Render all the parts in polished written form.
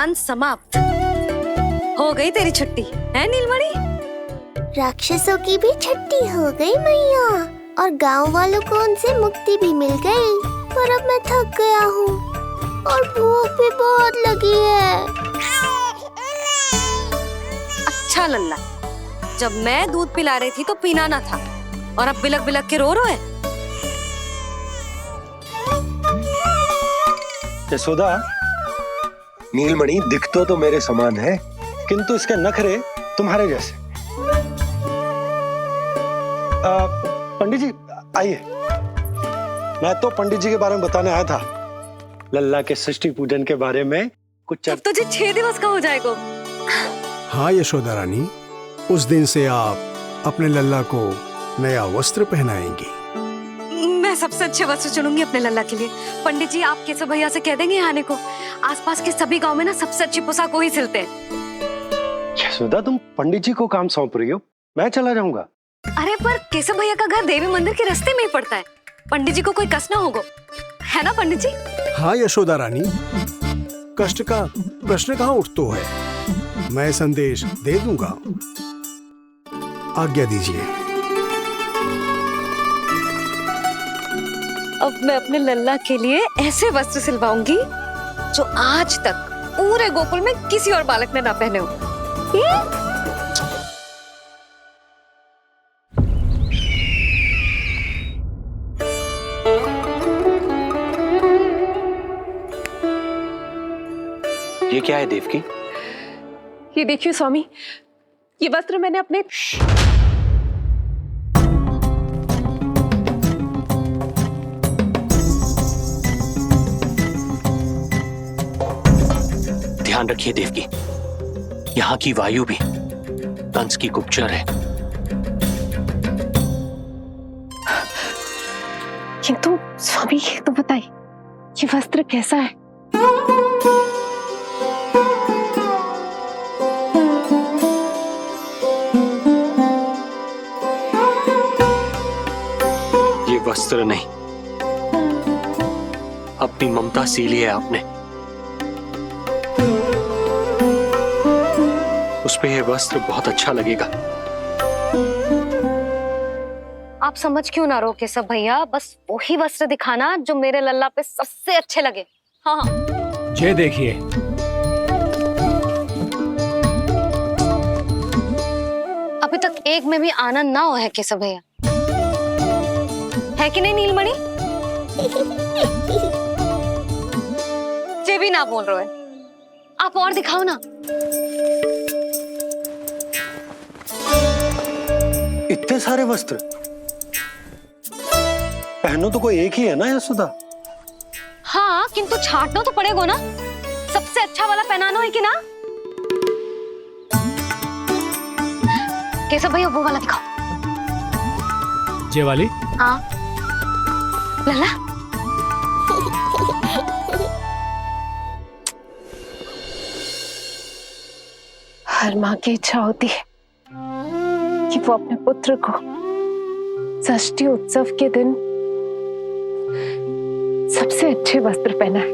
अभियान समाप्त। हो गई तेरी छुट्टी है नीलमणि? राक्षसों की भी छुट्टी हो गई मैया, और गांव वालों को उनसे मुक्ति भी मिल गई। पर अब मैं थक गया हूँ और भूख भी बहुत लगी है। अच्छा लल्ला, जब मैं दूध पिला रही थी तो पीना ना था, और अब बिलक बिलक के रो रहे। यशोदा, नीलमणि दिखतो तो मेरे समान है, किंतु इसके नखरे तुम्हारे जैसे। पंडित जी आइए। मैं तो पंडित जी के बारे में बताने आया था, लल्ला के षष्ठी पूजन के बारे में कुछ। अब तुझे 6 दिवस का हो जाएगा। हाँ यशोदा रानी, उस दिन से आप अपने लल्ला को नया वस्त्र पहनाएंगी। मैं सबसे अच्छे वस्त्र चुनूंगी अपने लल्ला के लिए। पंडित जी, आप केशव भैया से कह देंगे आने को। आसपास के सभी गांव में ना सबसे अच्छी पोशाक वही सिलते हैं। यशोदा, तुम पंडित जी को काम सौंप रही हो, मैं चला जाऊंगा। अरे पर केशव भैया का घर देवी मंदिर के रास्ते में ही पड़ता है, पंडित जी को कोई कष्ट ना होगा, है ना पंडित जी? हाँ यशोदा रानी, कष्ट का प्रश्न कहाँ उठतो है। मैं संदेश दे दूंगा, आज्ञा दीजिए। अब मैं अपने लल्ला के लिए ऐसे वस्त्र सिलवाऊंगी जो आज तक पूरे गोकुल में किसी और बालक ने ना पहने हो। ये क्या है देवकी? ये देखिए स्वामी, ये वस्त्र मैंने अपने ध्यान रखिए देवकी, यहाँ की वायु भी कंस की गुप्तचर है। किंतु स्वामी ये तो बताइए, ये वस्त्र कैसा है? ये वस्त्र नहीं, अपनी ममता सी ली है आपने। उस पे ये वस्त्र बहुत अच्छा लगेगा। आप समझ क्यों ना रहो केशव भैया, बस वही वस्त्र दिखाना जो मेरे लल्ला पे सबसे अच्छे लगे। हाँ हाँ। ये देखिए, अभी तक एक में भी आनंद ना हो है केशव भैया, है कि नहीं नीलमणि? ये भी ना बोल रहे हो, आप और दिखाओ ना। इतने सारे वस्त्र पहनो तो कोई एक ही है ना यशोदा? हाँ, किंतु छांटना तो पड़ेगा ना, सबसे अच्छा वाला पहनाना है कि ना? केशव भैया वो वाला दिखाओ। ये वाली? हाँ लल्ला, हर माँ की इच्छा होती है कि वो अपने पुत्र को षष्ठी उत्सव के दिन सबसे अच्छे वस्त्र पहनाए।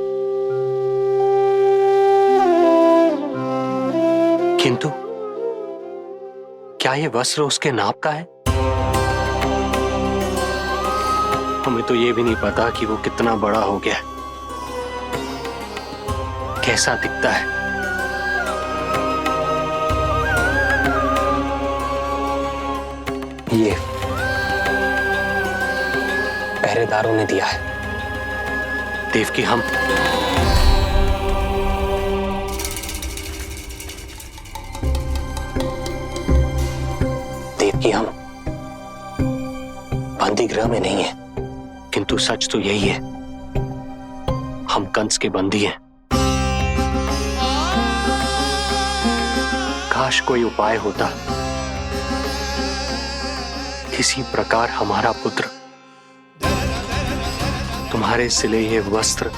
किंतु क्या ये वस्त्र उसके नाप का है? हमें तो ये भी नहीं पता कि वो कितना बड़ा हो गया, कैसा दिखता है। ये पहरेदारों ने दिया है। देवकी, हम बंदी गृह में नहीं है, किंतु सच तो यही है, हम कंस के बंदी हैं। काश कोई उपाय होता, किसी प्रकार हमारा पुत्र तुम्हारे सिले ये वस्त्र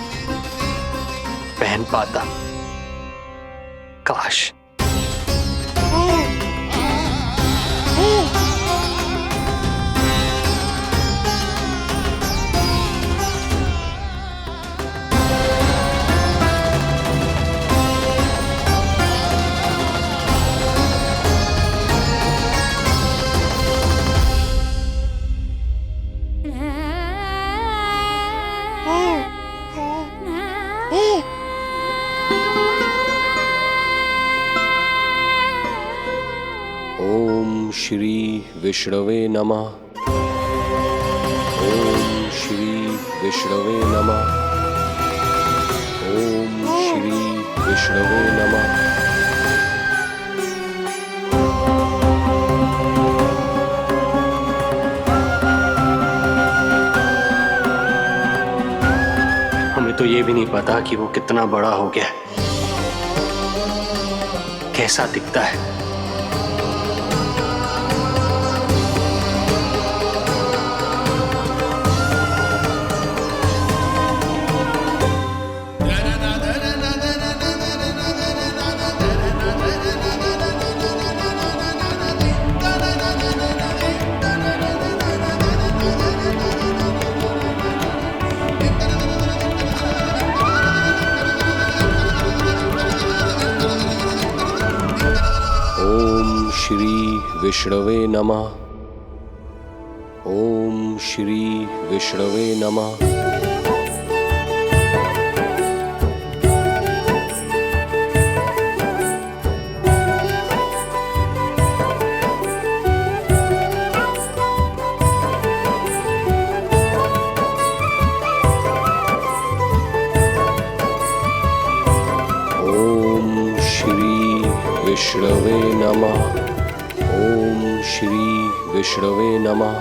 पहन पाता। काश। श्री विष्णवे नमः। ओम श्री विष्णवे नमः। ओम श्री विष्णवे नमः। हमें तो ये भी नहीं पता कि वो कितना बड़ा हो गया है, कैसा दिखता है। ओम श्री विष्णवे नमः। ओम श्री विष्णवे नमः। ओम श्री विष्णवे नमः। ओम श्री विष्णवे नमः।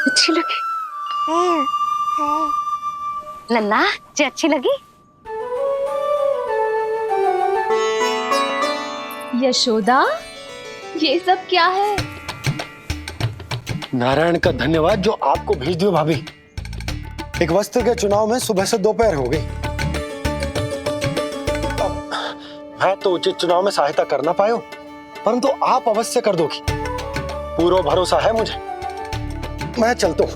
अच्छी लगी लल्ला जी, अच्छी लगी। यशोदा, ये सब क्या है? नारायण का धन्यवाद जो आपको भेज दियो भाभी। एक वस्त्र के चुनाव में सुबह से दोपहर हो गई। अब मैं तो उचित चुनाव में सहायता कर ना पायो, परंतु आप अवश्य कर दोगी, पूरा भरोसा है मुझे। मैं चलता हूं।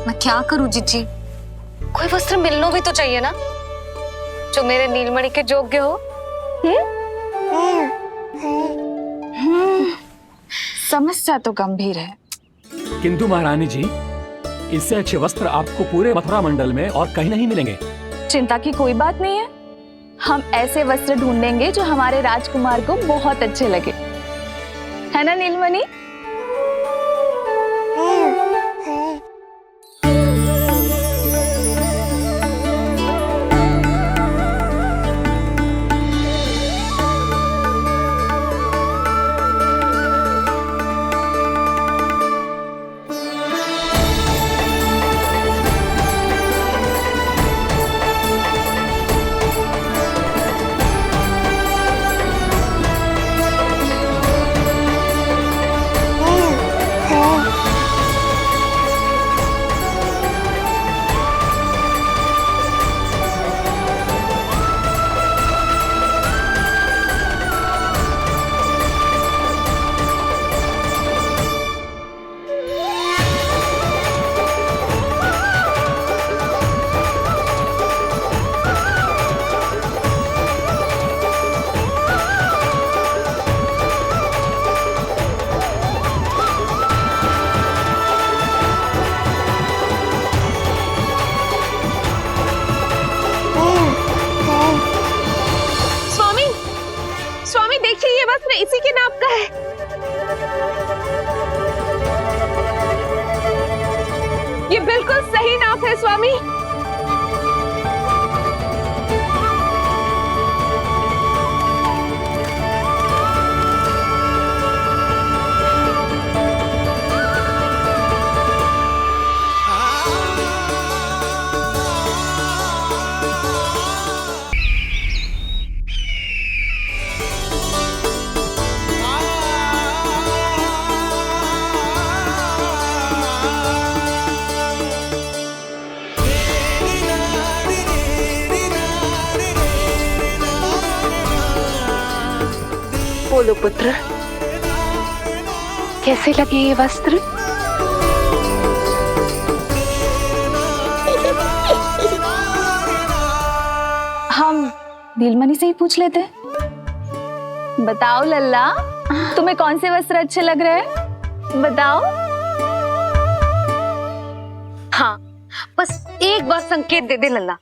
मैं क्या करूं जीजी, कोई वस्त्र मिलना भी तो चाहिए ना जो मेरे नीलमणि के योग्य हो। समस्या तो गंभीर है, किंतु महारानी जी, इससे अच्छे वस्त्र आपको पूरे मथुरा मंडल में और कहीं नहीं मिलेंगे। चिंता की कोई बात नहीं है। हम ऐसे वस्त्र ढूंढेंगे जो हमारे राजकुमार को बहुत अच्छे लगे, है ना नीलमणि? है स्वामी। बोलो पुत्र, कैसे लगे ये वस्त्र? हम नीलमणि से ही पूछ लेते हैं। बताओ लल्ला, तुम्हें कौन से वस्त्र अच्छे लग रहे हैं? बताओ। हाँ, बस एक बार संकेत दे दे लल्ला।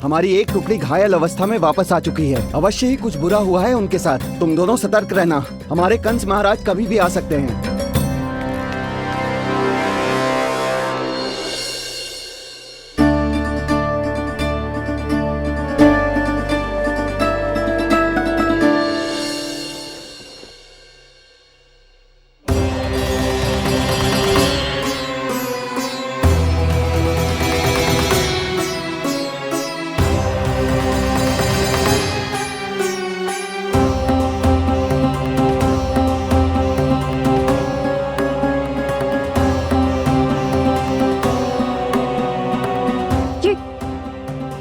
हमारी एक टुकड़ी घायल अवस्था में वापस आ चुकी है। अवश्य ही कुछ बुरा हुआ है उनके साथ। तुम दोनों सतर्क रहना, हमारे कंस महाराज कभी भी आ सकते हैं।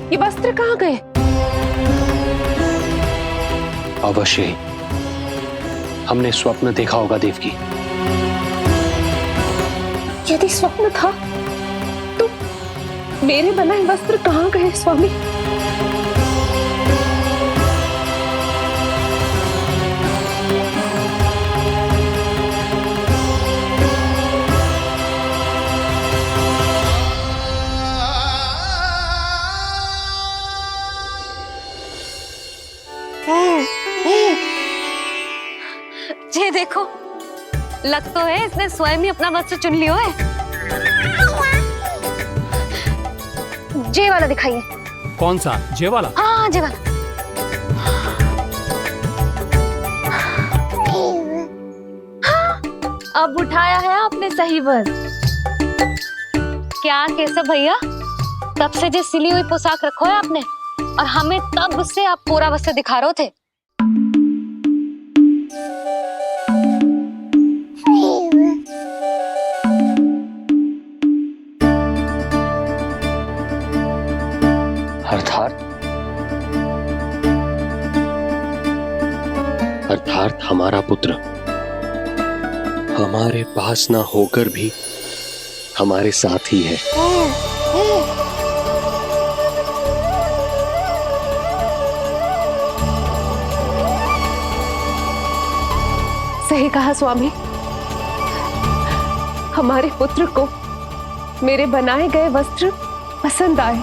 ये वस्त्र कहाँ गए? अवश्य ही हमने स्वप्न देखा होगा देवकी। यदि स्वप्न था तो मेरे बनाए वस्त्र कहाँ गए स्वामी? ये देखो, लग तो है इसने स्वयं ही अपना वस्त्र चुन लियो है। जे वाला दिखाइए। कौन सा? जे वाला? हाँ, जे वाला। अब उठाया है आपने सही वस्त्र। क्या केशव भैया, तब से जो सिली हुई पोशाक रखो है आपने, और हमें तब से आप पूरा वस्त्र दिखा रहे थे। अर्थात हमारा पुत्र हमारे पास ना होकर भी हमारे साथ ही है। सही कहा स्वामी, हमारे पुत्र को मेरे बनाए गए वस्त्र पसंद आए।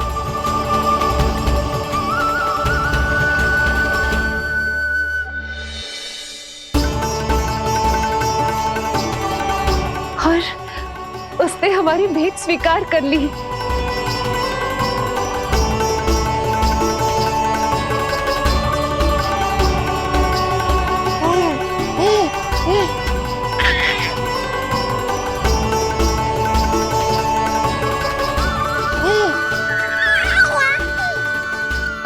और उसने हमारी भेंट स्वीकार कर ली।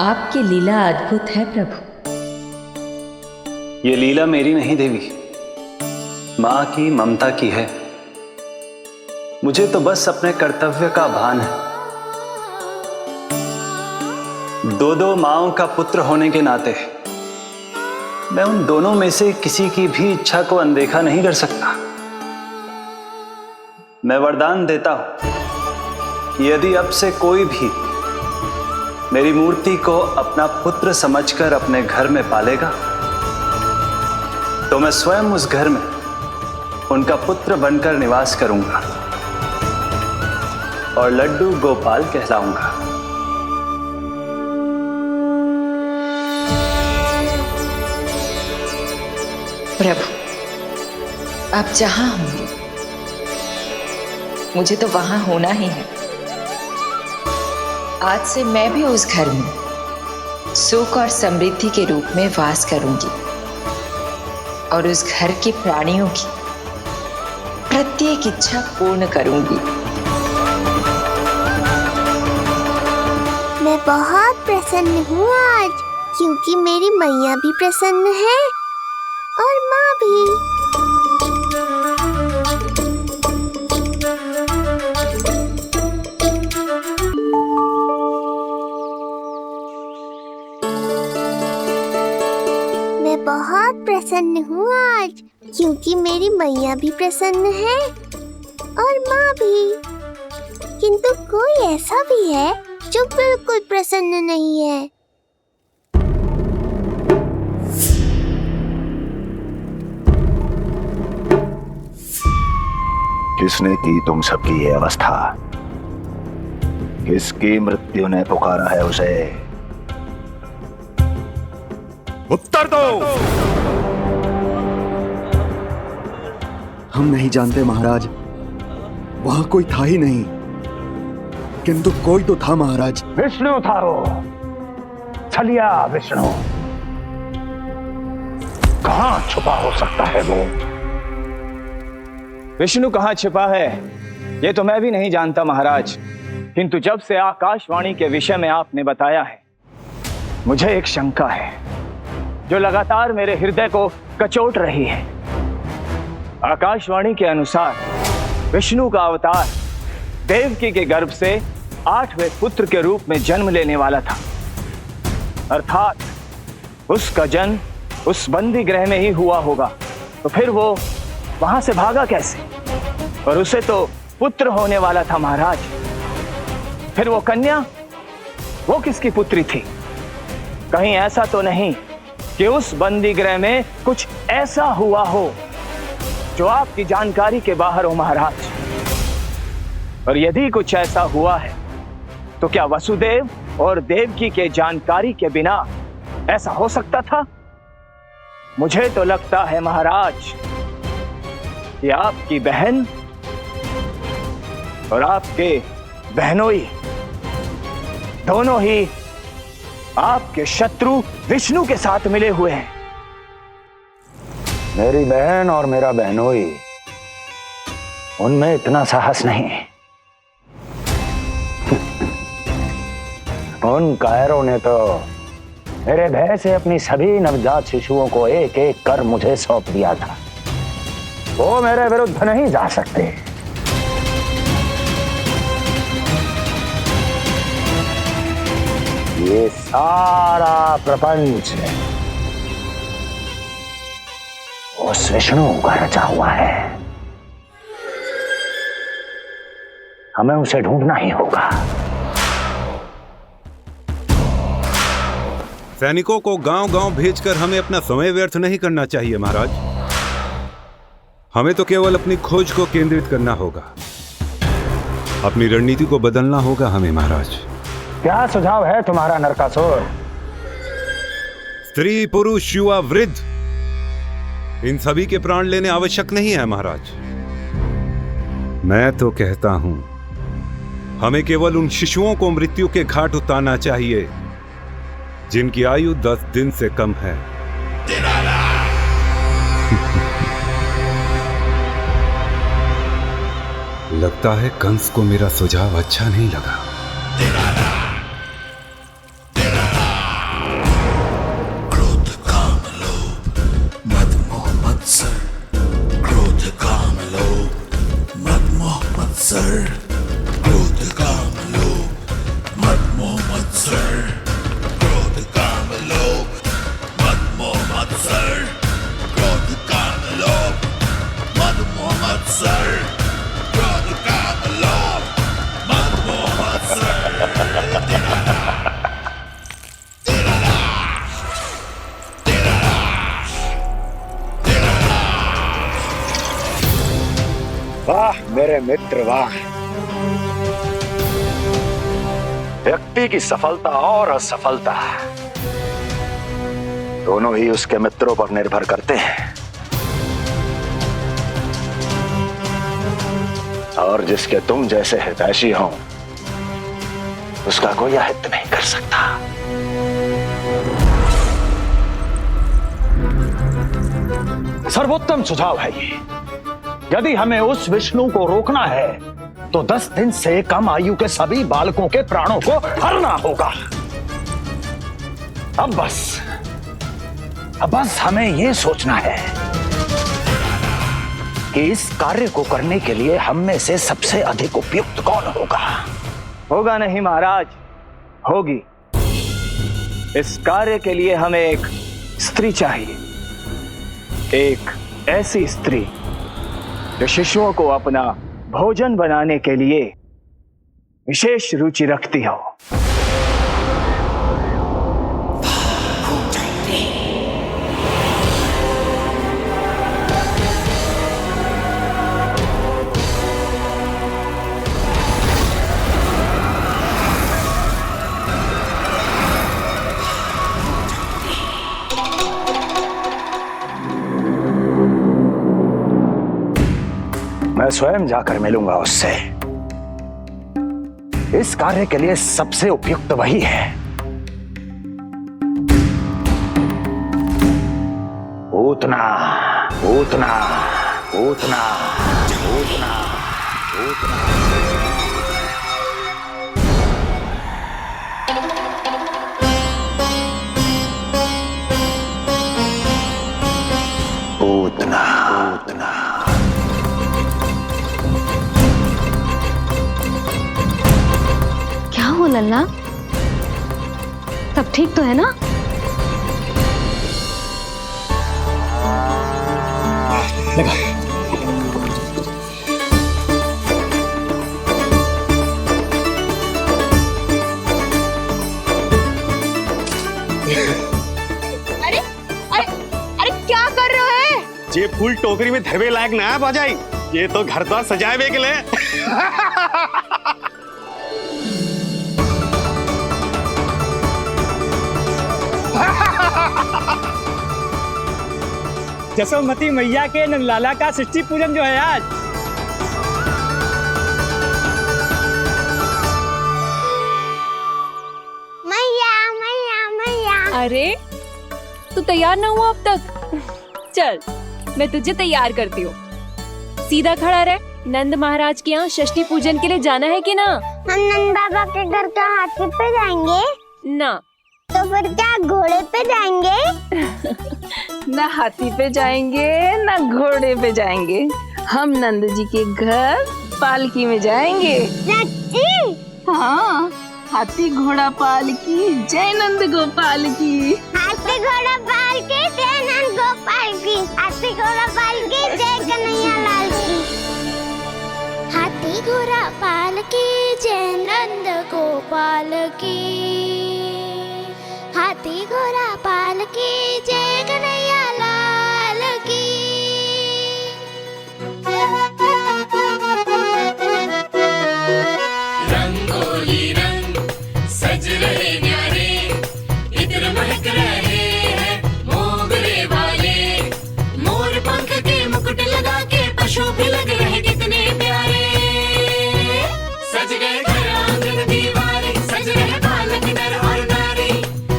आपकी लीला अद्भुत है प्रभु। ये लीला मेरी नहीं देवी, मां की ममता की है। मुझे तो बस अपने कर्तव्य का भान है। दो माओं का पुत्र होने के नाते मैं उन दोनों में से किसी की भी इच्छा को अनदेखा नहीं कर सकता। मैं वरदान देता हूं कि यदि अब से कोई भी मेरी मूर्ति को अपना पुत्र समझकर अपने घर में पालेगा तो मैं स्वयं उस घर में उनका पुत्र बनकर निवास करूंगा और लड्डू गोपाल कहलाऊंगा। प्रभु, आप जहां होंगे मुझे तो वहां होना ही है। आज से मैं भी उस घर में सुख और समृद्धि के रूप में वास करूंगी और उस घर के प्राणियों की प्रत्येक इच्छा पूर्ण करूंगी। मैं बहुत प्रसन्न हूँ आज, क्योंकि मेरी मैया भी प्रसन्न है और माँ भी। मैं बहुत प्रसन्न हूँ आज, क्योंकि मेरी मैया भी प्रसन्न है और माँ भी। किंतु कोई ऐसा भी है जो बिल्कुल प्रसन्न नहीं है। किसने की तुम सबकी ये अवस्था? किसकी मृत्यु ने पुकारा है उसे? उत्तर दो। हम नहीं जानते महाराज, वहां कोई था ही नहीं, किंतु कोई तो था महाराज। विष्णु था वो, छलिया विष्णु। कहां छुपा हो सकता है वो? विष्णु कहाँ छिपा है ये तो मैं भी नहीं जानता महाराज, किंतु जब से आकाशवाणी के विषय में आपने बताया है, मुझे एक शंका है जो लगातार मेरे हृदय को कचोट रही है। आकाशवाणी के अनुसार विष्णु का अवतार देवकी के गर्भ से 8वें पुत्र के रूप में जन्म लेने वाला था, अर्थात उसका जन्म उस बंदी गृह में ही हुआ होगा। तो फिर वो वहां से भागा कैसे? और उसे तो पुत्र होने वाला था महाराज। फिर वो कन्या, वो किसकी पुत्री थी? कहीं ऐसा तो नहीं कि उस बंदी गृह में कुछ ऐसा हुआ हो जो आपकी जानकारी के बाहर हो महाराज? और यदि कुछ ऐसा हुआ है तो क्या वसुदेव और देवकी के जानकारी के बिना ऐसा हो सकता था? मुझे तो लगता है महाराज कि आपकी बहन और आपके बहनोई दोनों ही आपके शत्रु विष्णु के साथ मिले हुए हैं। मेरी बहन और मेरा बहनोई, उनमें इतना साहस नहीं। उन कायरों ने तो मेरे भय से अपनी सभी नवजात शिशुओं को एक एक कर मुझे सौंप दिया था। वो मेरे विरुद्ध नहीं जा सकते। ये सारा प्रपंच उस विष्णु का रचा हुआ है। हमें उसे ढूंढना ही होगा। सैनिकों को गांव-गांव भेजकर हमें अपना समय व्यर्थ नहीं करना चाहिए महाराज। हमें तो केवल अपनी खोज को केंद्रित करना होगा। अपनी रणनीति को बदलना होगा हमें महाराज। क्या सुझाव है तुम्हारा नरकासुर? स्त्री, पुरुष, युवा, वृद्ध, इन सभी के प्राण लेने आवश्यक नहीं है महाराज। मैं तो कहता हूं हमें केवल उन शिशुओं को मृत्यु के घाट उतारना चाहिए जिनकी आयु 10 दिन से कम है। लगता है कंस को मेरा सुझाव अच्छा नहीं लगा। क्रोध काम लोभ मद मोह मत्सर, क्रोध काम लोभ मद मोह मत्सर, क्रोध काम लोभ मद मोह मत्सर, क्रोध काम लोभ मद मोह मत्सर, क्रोध काम लोभ मद मोह मत्सर, क्रोध काम लोभ मद मोह मत्सर। वाह मेरे मित्र वाह। व्यक्ति की सफलता और असफलता दोनों ही उसके मित्रों पर निर्भर करते हैं, और जिसके तुम जैसे हितैषी हो उसका कोई अहित नहीं कर सकता। सर्वोत्तम सुझाव है ये। यदि हमें उस विष्णु को रोकना है तो 10 दिन से कम आयु के सभी बालकों के प्राणों को हरना होगा। अब बस हमें यह सोचना है कि इस कार्य को करने के लिए हम में से सबसे अधिक उपयुक्त कौन होगा। होगा नहीं महाराज, होगी। इस कार्य के लिए हमें एक स्त्री चाहिए, एक ऐसी स्त्री जो शिशुओं को अपना भोजन बनाने के लिए विशेष रुचि रखती हो। मैं स्वयं जाकर मिलूंगा उससे। इस कार्य के लिए सबसे उपयुक्त वही है। पूतना पूतना पूतना पूतना पूतना। पूतना पूतना। क्या हो लल्ला, सब ठीक तो है ना? लगा। अरे अरे अरे क्या कर रहे हो? ये फूल टोकरी में धरवे लायक ना है बाजाई, ये तो घर द्वार सजाए के लिए। जसोमती मैया के नंदलाला का सृष्टि पूजन जो है आज। मैया मैया मैया। अरे तू तैयार ना हुआ अब तक? चल मैं तुझे तैयार करती हूँ। सीधा खड़ा रह। नंद महाराज के यहाँ षष्ठी पूजन के लिए जाना है कि ना? हम नंद बाबा के घर का हाथी पे जाएंगे ना। तो फिर क्या घोड़े पे जाएंगे? ना हाथी पे जाएंगे ना घोड़े पे जाएंगे, हम नंद जी के घर पालकी में जाएंगे। सच्ची? हाँ, हाथी घोड़ा पालकी जय नंद गोपाल की। हाथी घोड़ा पालकी जय नंद गोपाल की। हाथी घोड़ा पालकी जय कन्हैया लाल की। हाथी घोड़ा पालकी जय नंद गोपाल की। हाथी घोड़ा पालकी जय कन्हैया लाल की। रंगोली रंग सज रहे न्यारे, इत्र महक रहे हैं मोगरे वाले। मोर पंख के मुकुट लगा के पशु भी लग रहे कितने प्यारे। सज गए घर आंगन दीवारे, सज रहे बालक नर और नारी।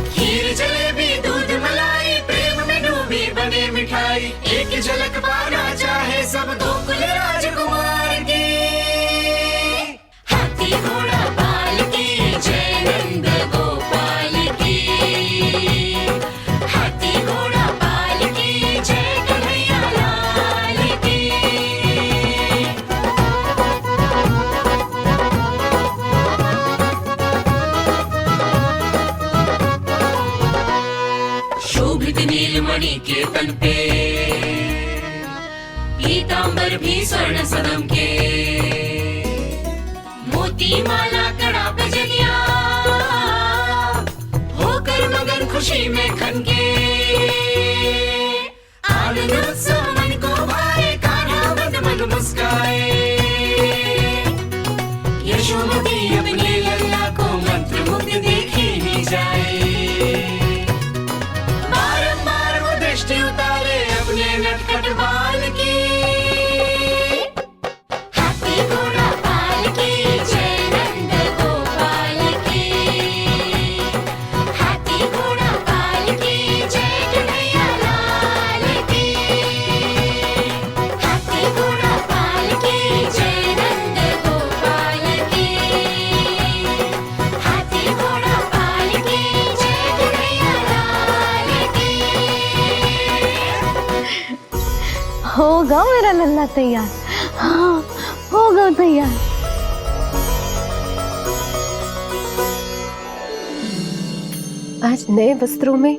खीर जलेबी दूध मलाई प्रेम में डूबी बने मिठाई। एक झलक पाना चाहे सब गोकुल राजकुमार की। हाथी घोड़ा पालकी जय नंद गोपाल की। हाथी घोड़ा पालकी जय कन्हैया लाल की। शोभित नीलमणि के तन पे पीतांबर भी स्वर्ण सदम के। मोती माला कड़ा बजनिया होकर मगन खुशी में खनके। आनंद उत्सव मन को भाए, कान्हा मद मन मुस्काए। उतारे अपने नटखट बाल की। हाथी घोड़ा पाल की जय नंद गोपाल की। हाथी घोड़ा पाल की जय कन्हैया लाल की। हाथी घोड़ा पाल की जय नंद गोपाल की। हाथी घोड़ा पाल की जय कन्हैया लाल की। होगा मेरा लल्ला तैयार। हाँ, होगा तैयार। आज नए वस्त्रों में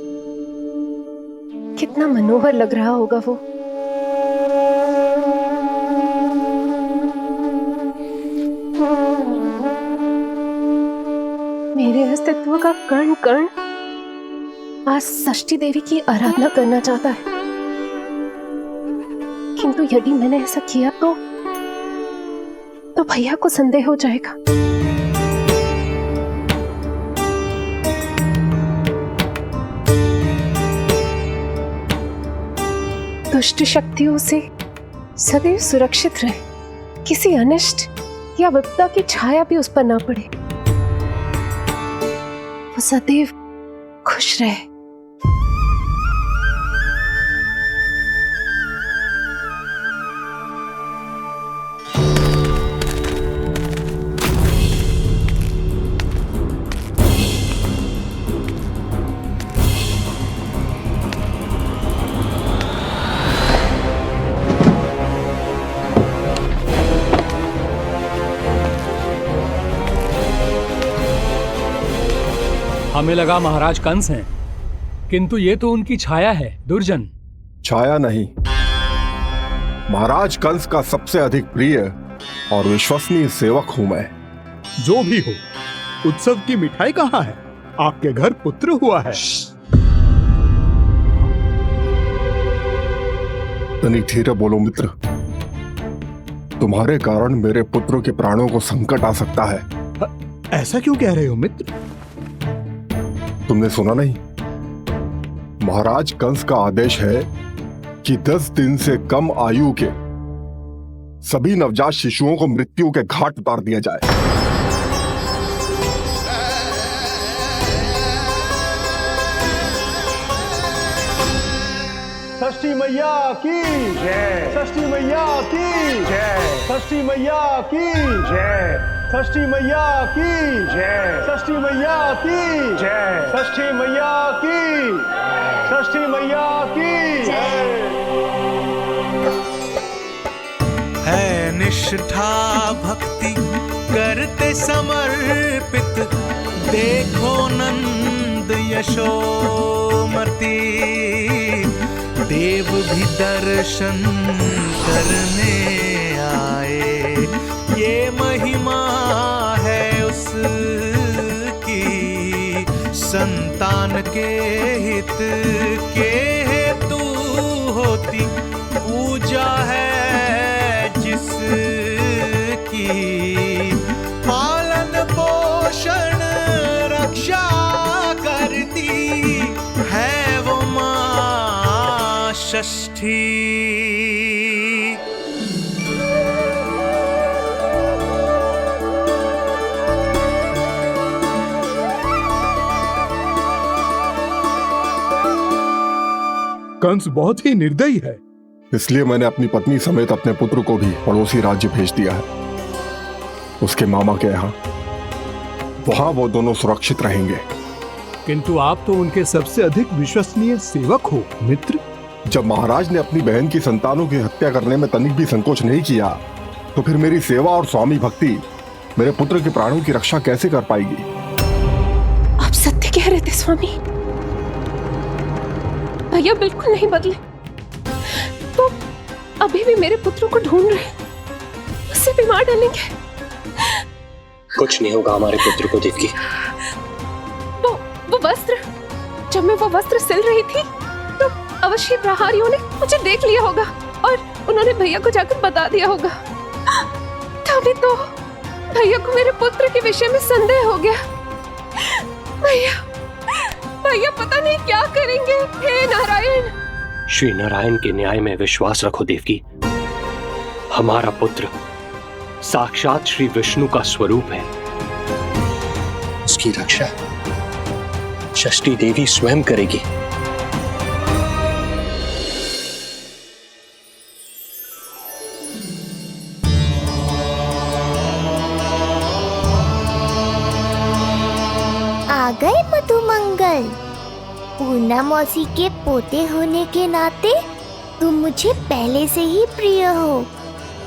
कितना मनोहर लग रहा होगा वो। मेरे अस्तित्व का कण कण आज षष्ठी देवी की आराधना करना चाहता है, किंतु यदि मैंने ऐसा किया तो भैया को संदेह हो जाएगा। दुष्ट शक्तियों से सदैव सुरक्षित रहे, किसी अनिष्ट या विपदा की छाया भी उस पर ना पड़े, वो सदैव खुश रहे। हमें लगा महाराज कंस हैं, किंतु ये तो उनकी छाया है दुर्जन। छाया नहीं, महाराज कंस का सबसे अधिक प्रिय और विश्वसनीय सेवक हूं मैं। जो भी हो, उत्सव की मिठाई कहाँ है? आपके घर पुत्र हुआ है। तनिक धीरे बोलो मित्र, तुम्हारे कारण मेरे पुत्रों के प्राणों को संकट आ सकता है। ऐसा क्यों कह रहे हो मित्र? तुमने सुना नहीं? महाराज कंस का आदेश है कि 10 दिन से कम आयु के सभी नवजात शिशुओं को मृत्यु के घाट उतार दिया जाए। षष्ठी मैया की जय। षष्ठी मैया की जय। षष्ठी मैया की जय। षष्ठी मैया की जय। षष्ठी मैया की जय। षष्ठी मैया की। षष्ठी मैया की जय। है निष्ठा भक्ति करते समर्पित, देखो नंद यशोमती, देव भी दर्शन करने आए। ये महिमा है उसकी, संतान के हित के हेतु होती पूजा है जिसकी। पालन पोषण रक्षा करती है वो मां षष्ठी। कंस बहुत ही निर्दयी है, इसलिए मैंने अपनी पत्नी समेत अपने पुत्र को भी पड़ोसी राज्य भेज दिया है, उसके मामा के यहाँ। वहां वो दोनों सुरक्षित रहेंगे। किंतु आप तो उनके सबसे अधिक विश्वसनीय सेवक हो मित्र। जब महाराज ने अपनी बहन की संतानों की हत्या करने में तनिक भी संकोच नहीं किया, तो फिर मेरी सेवा और स्वामी भक्ति मेरे पुत्र के प्राणों की रक्षा कैसे कर पाएगी? आप सत्य कह रहे थे स्वामी, भैया बिल्कुल नहीं बदले। तो अभी भी मेरे पुत्र को ढूंढ रहे, उसे भी मार डालेंगे। कुछ नहीं होगा हमारे पुत्र को देवकी। वो वस्त्र, जब मैं वो वस्त्र सिल रही थी तो अवश्य प्रहारियों ने मुझे देख लिया होगा और उन्होंने भैया को जाकर बता दिया होगा। तभी तो भैया को मेरे पुत्र के विषय में संदेह हो गया। भैया पता नहीं क्या करेंगे। हे नारायण, श्री नारायण के न्याय में विश्वास रखो देवकी। हमारा पुत्र साक्षात श्री विष्णु का स्वरूप है। उसकी रक्षा षष्ठी देवी स्वयं करेगी। आ गए मधुमंगल। पूर्णा मौसी के पोते होने के नाते तुम मुझे पहले से ही प्रिय हो,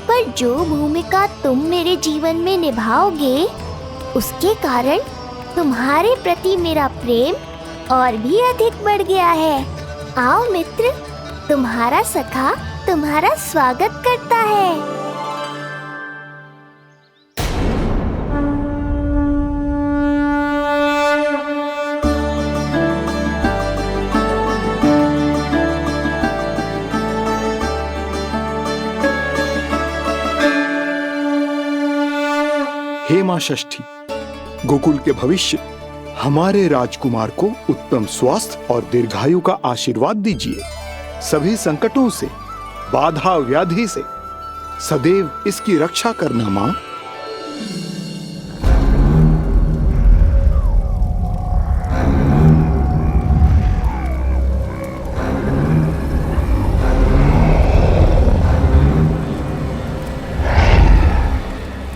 पर जो भूमिका तुम मेरे जीवन में निभाओगे उसके कारण तुम्हारे प्रति मेरा प्रेम और भी अधिक बढ़ गया है। आओ मित्र, तुम्हारा सखा तुम्हारा स्वागत करता है। हे मां षष्ठी, गोकुल के भविष्य हमारे राजकुमार को उत्तम स्वास्थ्य और दीर्घायु का आशीर्वाद दीजिए। सभी संकटों से, बाधा व्याधि से सदैव इसकी रक्षा करना मां।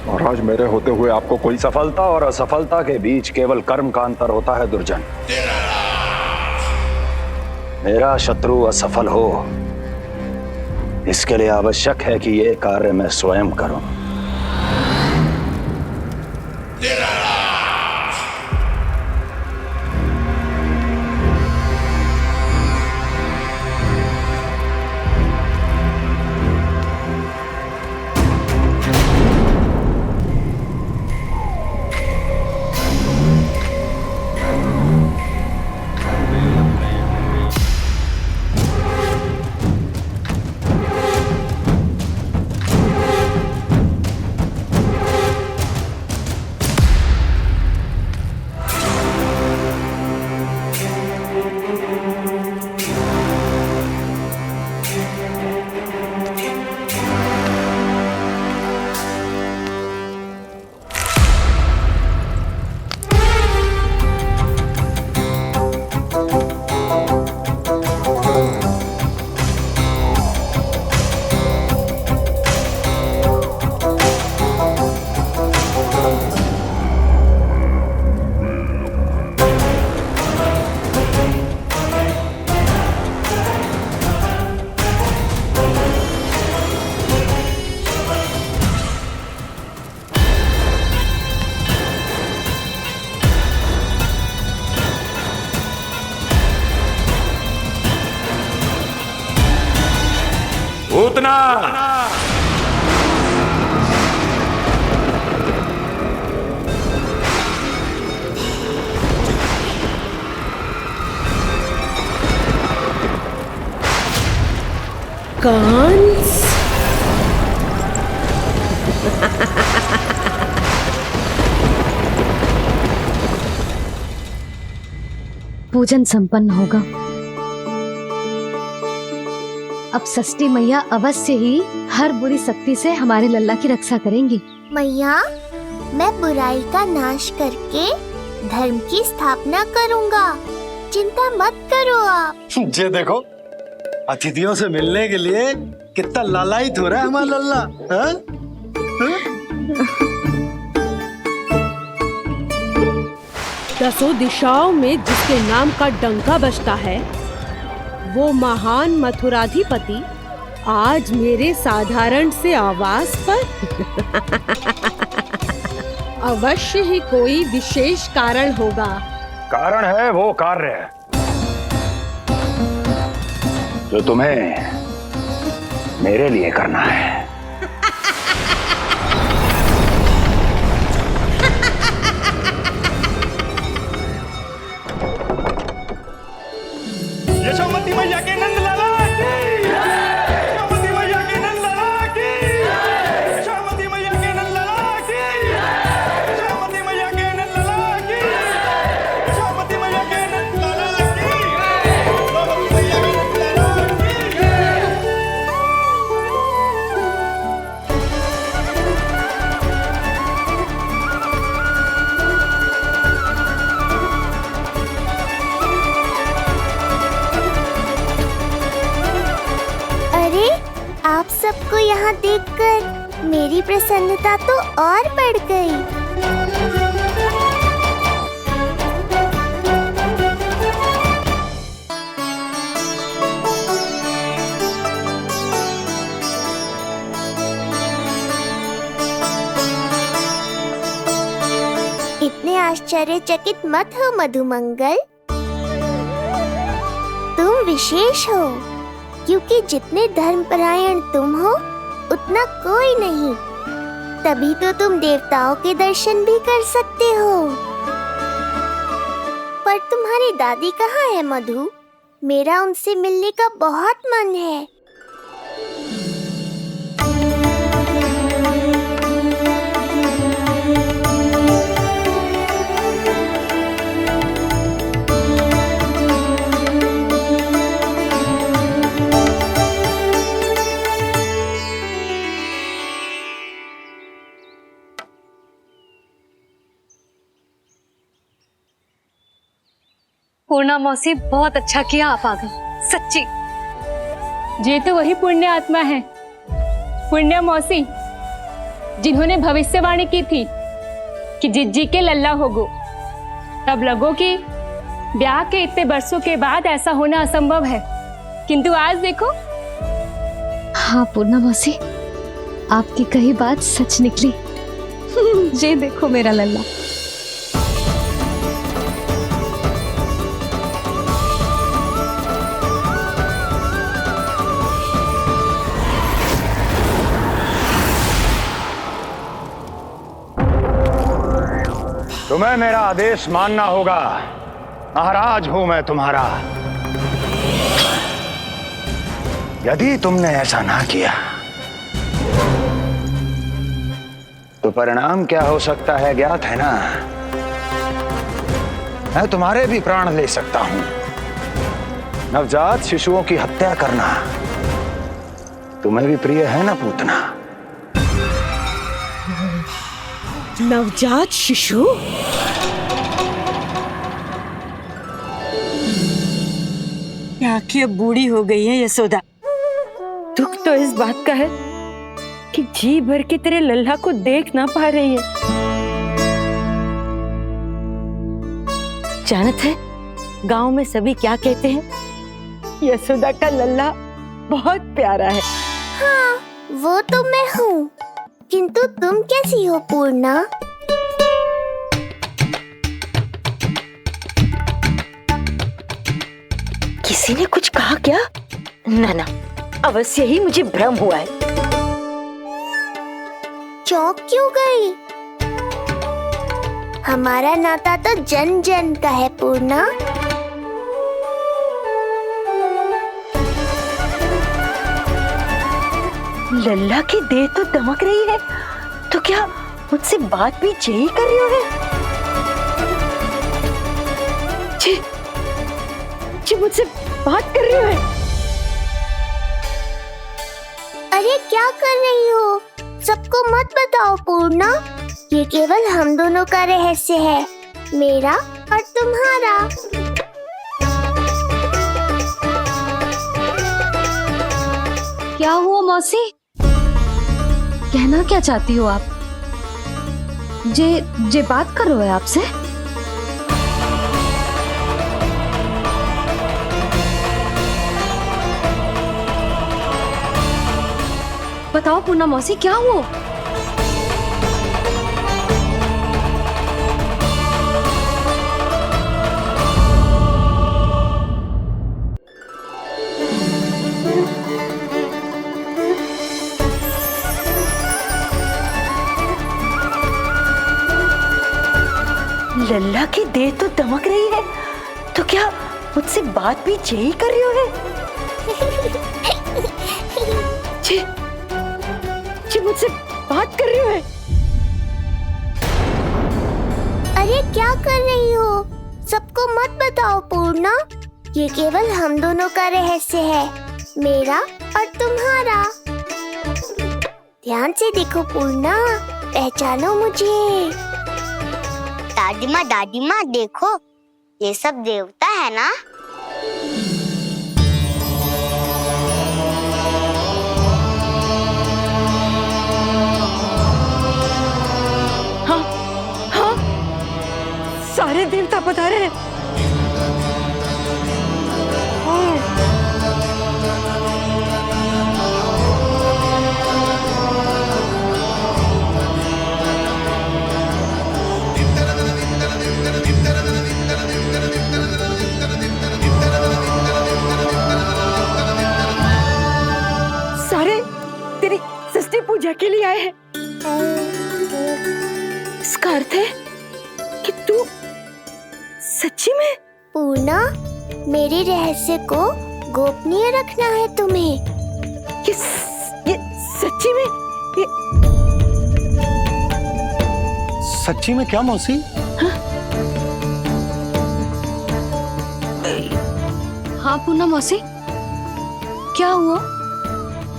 महाराज, मेरे होते हुए आपको कोई सफलता और असफलता के बीच केवल कर्म का अंतर होता है दुर्जन। मेरा शत्रु असफल हो, इसके लिए आवश्यक है कि ये कार्य मैं स्वयं करूं। उतना कंस। पूजन संपन्न होगा। अब षष्ठी मैया अवश्य ही हर बुरी शक्ति से हमारे लल्ला की रक्षा करेंगी। मैया, मैं बुराई का नाश करके धर्म की स्थापना करूंगा, चिंता मत करो आप। ये देखो, अतिथियों से मिलने के लिए कितना लालायित हो रहा है हमारा लल्ला। हाँ? दसों दिशाओं में जिसके नाम का डंका बजता है, वो महान मथुराधिपति आज मेरे साधारण से आवास पर। अवश्य ही कोई विशेष कारण होगा। कारण है वो कार्य जो तुम्हें मेरे लिए करना है। यशोमती मैया के नंद लाला की, यशोमती मैया के नंद लाला की, यशोमती मैया के नंद लाला की, यशोमती मैया के नंद लाला की, यशोमती मैया के नंद लाला की, यशोमती मैया के नंद लाला की। आप सबको यहाँ देखकर मेरी प्रसन्नता तो और बढ़ गई। इतने आश्चर्यचकित मत हो मधुमंगल, तुम विशेष हो, क्योंकि जितने धर्मपरायण तुम हो उतना कोई नहीं। तभी तो तुम देवताओं के दर्शन भी कर सकते हो। पर तुम्हारी दादी कहाँ है मधु? मेरा उनसे मिलने का बहुत मन है। पूर्णा मौसी, बहुत अच्छा किया आप आ गए, सच्ची। ये तो वही पुण्य आत्मा है, पुण्य मौसी, जिन्होंने भविष्यवाणी की थी कि जिज्जी के लल्ला होगो। तब लगो कि ब्याह के इतने बरसों के बाद ऐसा होना असंभव है, किंतु आज देखो। हाँ पूर्णा मौसी, आपकी कही बात सच निकली। ये देखो मेरा लल्ला। तुम्हें मेरा आदेश मानना होगा। महाराज हूं मैं तुम्हारा। यदि तुमने ऐसा ना किया तो परिणाम क्या हो सकता है ज्ञात है ना? मैं तुम्हारे भी प्राण ले सकता हूं। नवजात शिशुओं की हत्या करना तुम्हें भी प्रिय है ना पूतना? नवजात शिशु? आखिर बूढ़ी हो गई है यशोदा। दुख तो इस बात का है कि जी भर के तेरे लल्ला को देख ना पा रही है। जानत है गांव में सभी क्या कहते हैं? यशोदा का लल्ला बहुत प्यारा है। हाँ, वो तो मैं हूँ, किंतु तुम कैसी हो पूर्णा? किसी ने कुछ कहा क्या? ना ना, अवश्य ही मुझे भ्रम हुआ है। चौंक क्यों गई? हमारा नाता तो जन जन का है पूर्णा। लल्ला की देह तो दमक रही है, तो क्या मुझसे बात भी यही कर रही हो? जी मुझसे बात कर रही हो? अरे क्या कर रही हो? सबको मत बताओ पूर्णा, ये केवल हम दोनों का रहस्य है, मेरा और तुम्हारा। क्या हुआ मौसी? कहना क्या चाहती हो आप? जे बात कर रहे हो आपसे? बताओ पूर्णा मौसी, क्या हुआ? लल्ला की देह तो दमक रही है, तो क्या मुझसे बात भी यही कर रही हो? जी मुझसे बात कर रही हो? अरे क्या कर रही हो? सबको मत बताओ पूर्णा, ये केवल हम दोनों का रहस्य है, मेरा और तुम्हारा। ध्यान से देखो पूर्णा, पहचानो मुझे। दादी माँ देखो, ये सब देवता है ना? पूजा के लिए आए हैं। इसका अर्थ है कि तू सच्ची में। पूर्णा, मेरे रहस्य को गोपनीय रखना है तुम्हें। ये सच्ची में? सच्ची में क्या मौसी? हाँ पूर्णा मौसी, क्या हुआ?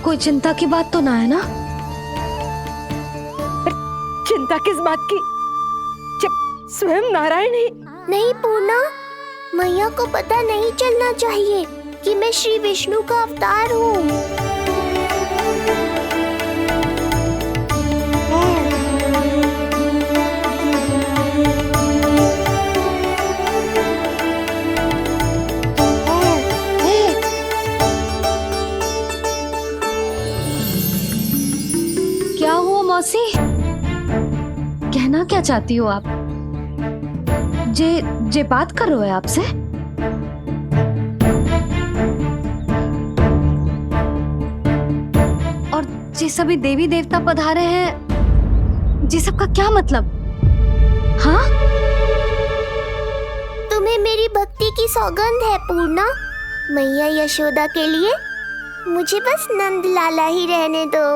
कोई चिंता की बात तो ना है ना? चिंता किस बात की, जब स्वयं नारायण ही। नहीं पूर्णा, मैया को पता नहीं चलना चाहिए कि मैं श्री विष्णु का अवतार हूँ। क्या हुआ मौसी? कहना क्या चाहती हो आप? जे बात कर रहे हो आपसे? और जे सभी देवी देवता पधारे हैं, जी सबका क्या मतलब? हाँ? तुम्हें मेरी भक्ति की सौगंध है पूर्णा। मैया यशोदा के लिए मुझे बस नंद लाला ही रहने दो।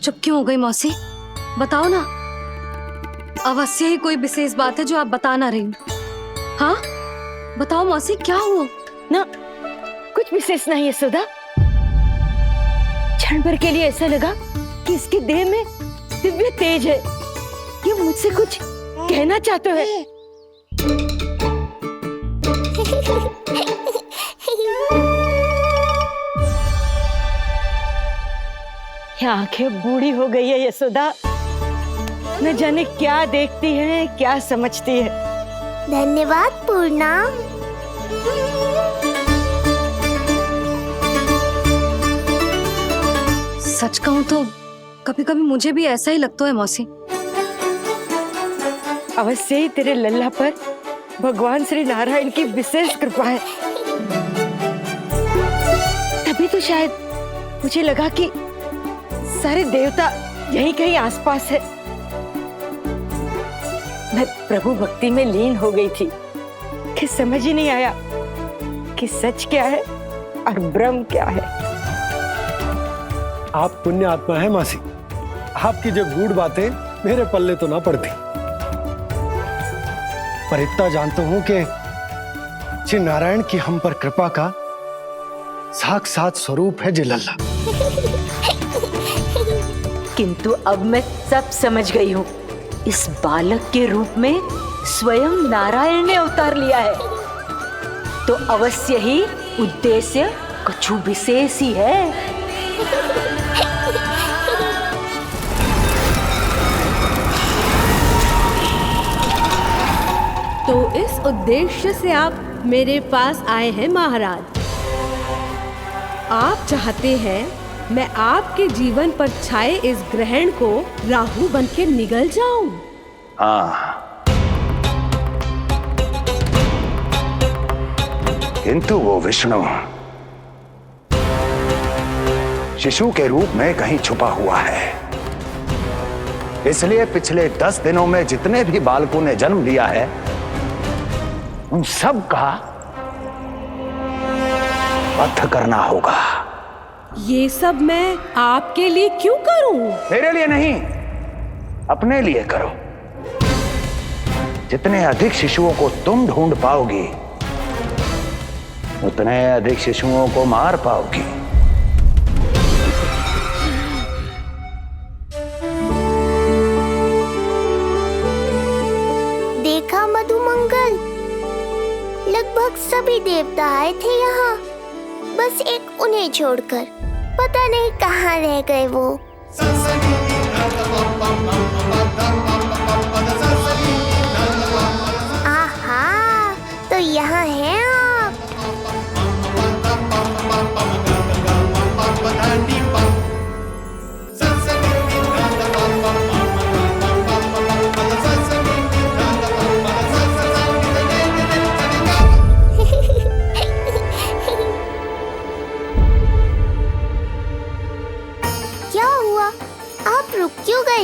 चुप क्यों हो गई मौसी? बताओ ना। अवश्य ही कोई विशेष बात है जो आप बता ना रही। हाँ बताओ मौसी, क्या हुआ? ना कुछ विशेष नहीं है सुधा। क्षण भर के लिए ऐसा लगा कि इसके देह में दिव्य तेज है। ये मुझसे कुछ कहना चाहते हैं। ये आंखें बूढ़ी हो गई है यशोदा, न जाने क्या देखती है, क्या समझती है। धन्यवाद पूर्णा। सच कहूं तो कभी कभी मुझे भी ऐसा ही लगता है मौसी। अवश्य ही तेरे लल्ला पर भगवान श्री नारायण की विशेष कृपा है। तभी तो शायद मुझे लगा कि सारे देवता यहीं कहीं आसपास है। मैं प्रभु भक्ति में लीन हो गई थी कि समझ ही नहीं आया कि सच क्या है और भ्रम क्या है। आप पुण्य आत्मा है मासी। आपकी जो गूढ़ बातें मेरे पल्ले तो ना पड़ती, पर इतना जानता हूं कि श्री नारायण की हम पर कृपा का साक्षात स्वरूप है जी लल्ला। किंतु अब मैं सब समझ गई हूँ। इस बालक के रूप में स्वयं नारायण ने अवतार लिया है, तो अवश्य ही उद्देश्य कुछ विशेष ही है। तो इस उद्देश्य से आप मेरे पास आए हैं महाराज। आप चाहते हैं मैं आपके जीवन पर छाए इस ग्रहण को राहु बनके निगल जाऊं? हाँ, किंतु वो विष्णु शिशु के रूप में कहीं छुपा हुआ है। इसलिए पिछले 10 दिनों में जितने भी बालकों ने जन्म लिया है, उन सब का वध करना होगा। ये सब मैं आपके लिए क्यों करूं? तेरे लिए नहीं, अपने लिए करो। जितने अधिक शिशुओं को तुम ढूंढ पाओगी, उतने अधिक शिशुओं को मार पाओगी। देखा मधुमंगल, लगभग सभी देवता आए थे यहाँ, बस एक उन्हें छोड़कर। पता नहीं कहाँ रह गए वो। आहा, तो यहाँ हैं आप।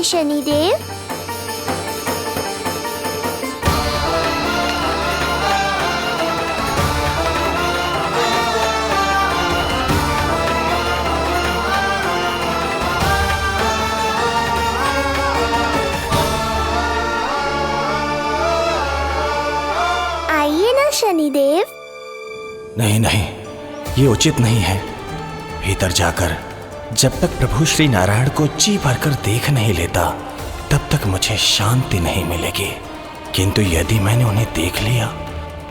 शनिदेव। आइए ना शनिदेव। नहीं नहीं, ये उचित नहीं है। भीतर जाकर जब तक प्रभु श्री नारायण को जी भरकर देख नहीं लेता तब तक मुझे शांति नहीं मिलेगी। किंतु यदि मैंने उन्हें देख लिया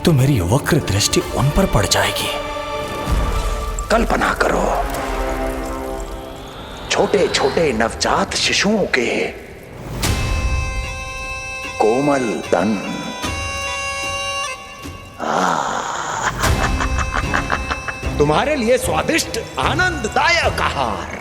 तो मेरी वक्र दृष्टि उन पर पड़ जाएगी। कल्पना करो, छोटे छोटे नवजात शिशुओं के कोमल तन, तुम्हारे लिए स्वादिष्ट आनंददायक आहार।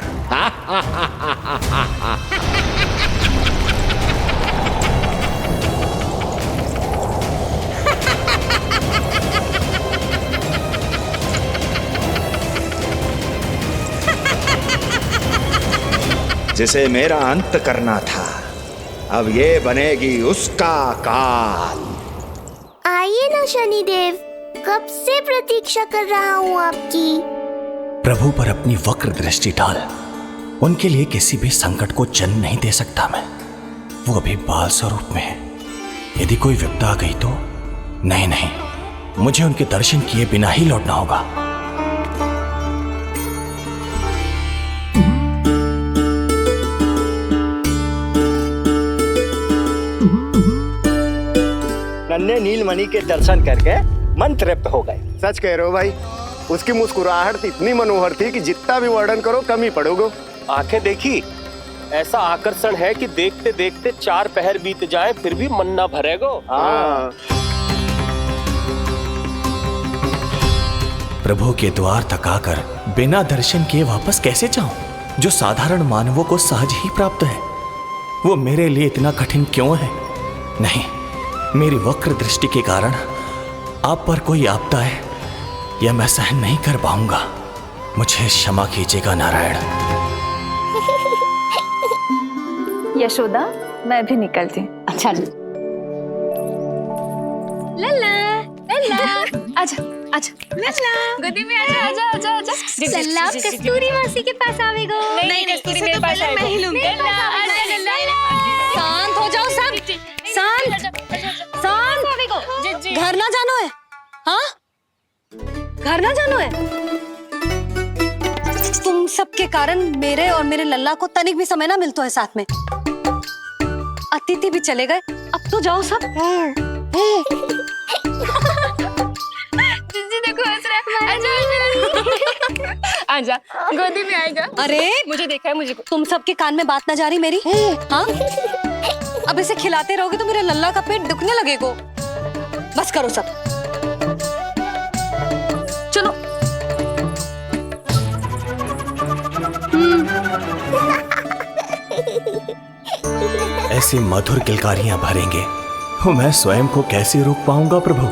जिसे मेरा अंत करना था, अब ये बनेगी उसका काल। आइए ना शनिदेव, कब से प्रतीक्षा कर रहा हूँ आपकी। प्रभु पर अपनी वक्र दृष्टि डाल। उनके लिए किसी भी संकट को जन्म नहीं दे सकता मैं। वो अभी बाल स्वरूप में है। यदि कोई विपदा आ गई तो नहीं नहीं, मुझे उनके दर्शन किए बिना ही लौटना होगा। नन्हे नीलमणि के दर्शन करके मन तृप्त हो गए। सच कह रहे हो भाई, उसकी मुस्कुराहट इतनी मनोहर थी कि जितना भी वर्णन करो कम ही पड़ोगे। आंखें देखी, ऐसा आकर्षण है कि देखते देखते 4 पहर बीत जाए फिर भी मन ना भरेगो। हाँ। प्रभु के द्वार तक आकर बिना दर्शन किए वापस कैसे जाऊं, जो साधारण मानवों को सहज ही प्राप्त है। वो मेरे लिए इतना कठिन क्यों है? नहीं, मेरी वक्र दृष्टि के कारण आप पर कोई आपदा है या मैं सहन नहीं कर पाऊंगा। मुझे क्षमा कीजिएगा नारायण। यशोदा, मैं भी निकलती। अच्छा लल्ला लल्ला, आजा आजा लल्ला, गोदी में आजा आजा आजा आजा। लल्ला कस्तूरी मासी के पास आवेगा। नहीं कस्तूरी मेरे पास आएगा। मैं ही लूंगी। लल्ला आजा लल्ला। शांत हो जाओ सब, शांत शांत। घर ना जानो है? हाँ, घर ना जानो है? तुम सबके कारण मेरे और मेरे लल्ला को तनिक भी समय ना मिलता है साथ में। अतिथि भी चले गए, अब तो जाओ सब। जीजी देखो हंस रहा है। आजा आजा, गोदी में आएगा। अरे मुझे देखा है, मुझे तुम सबके कान में बात ना जा रही मेरी? हाँ, अब इसे खिलाते रहोगे तो मेरे लल्ला का पेट दुखने लगेगा। बस करो सब, चलो। ऐसी मधुर किलकारियां भरेंगे तो मैं स्वयं को कैसे रोक पाऊंगा प्रभु?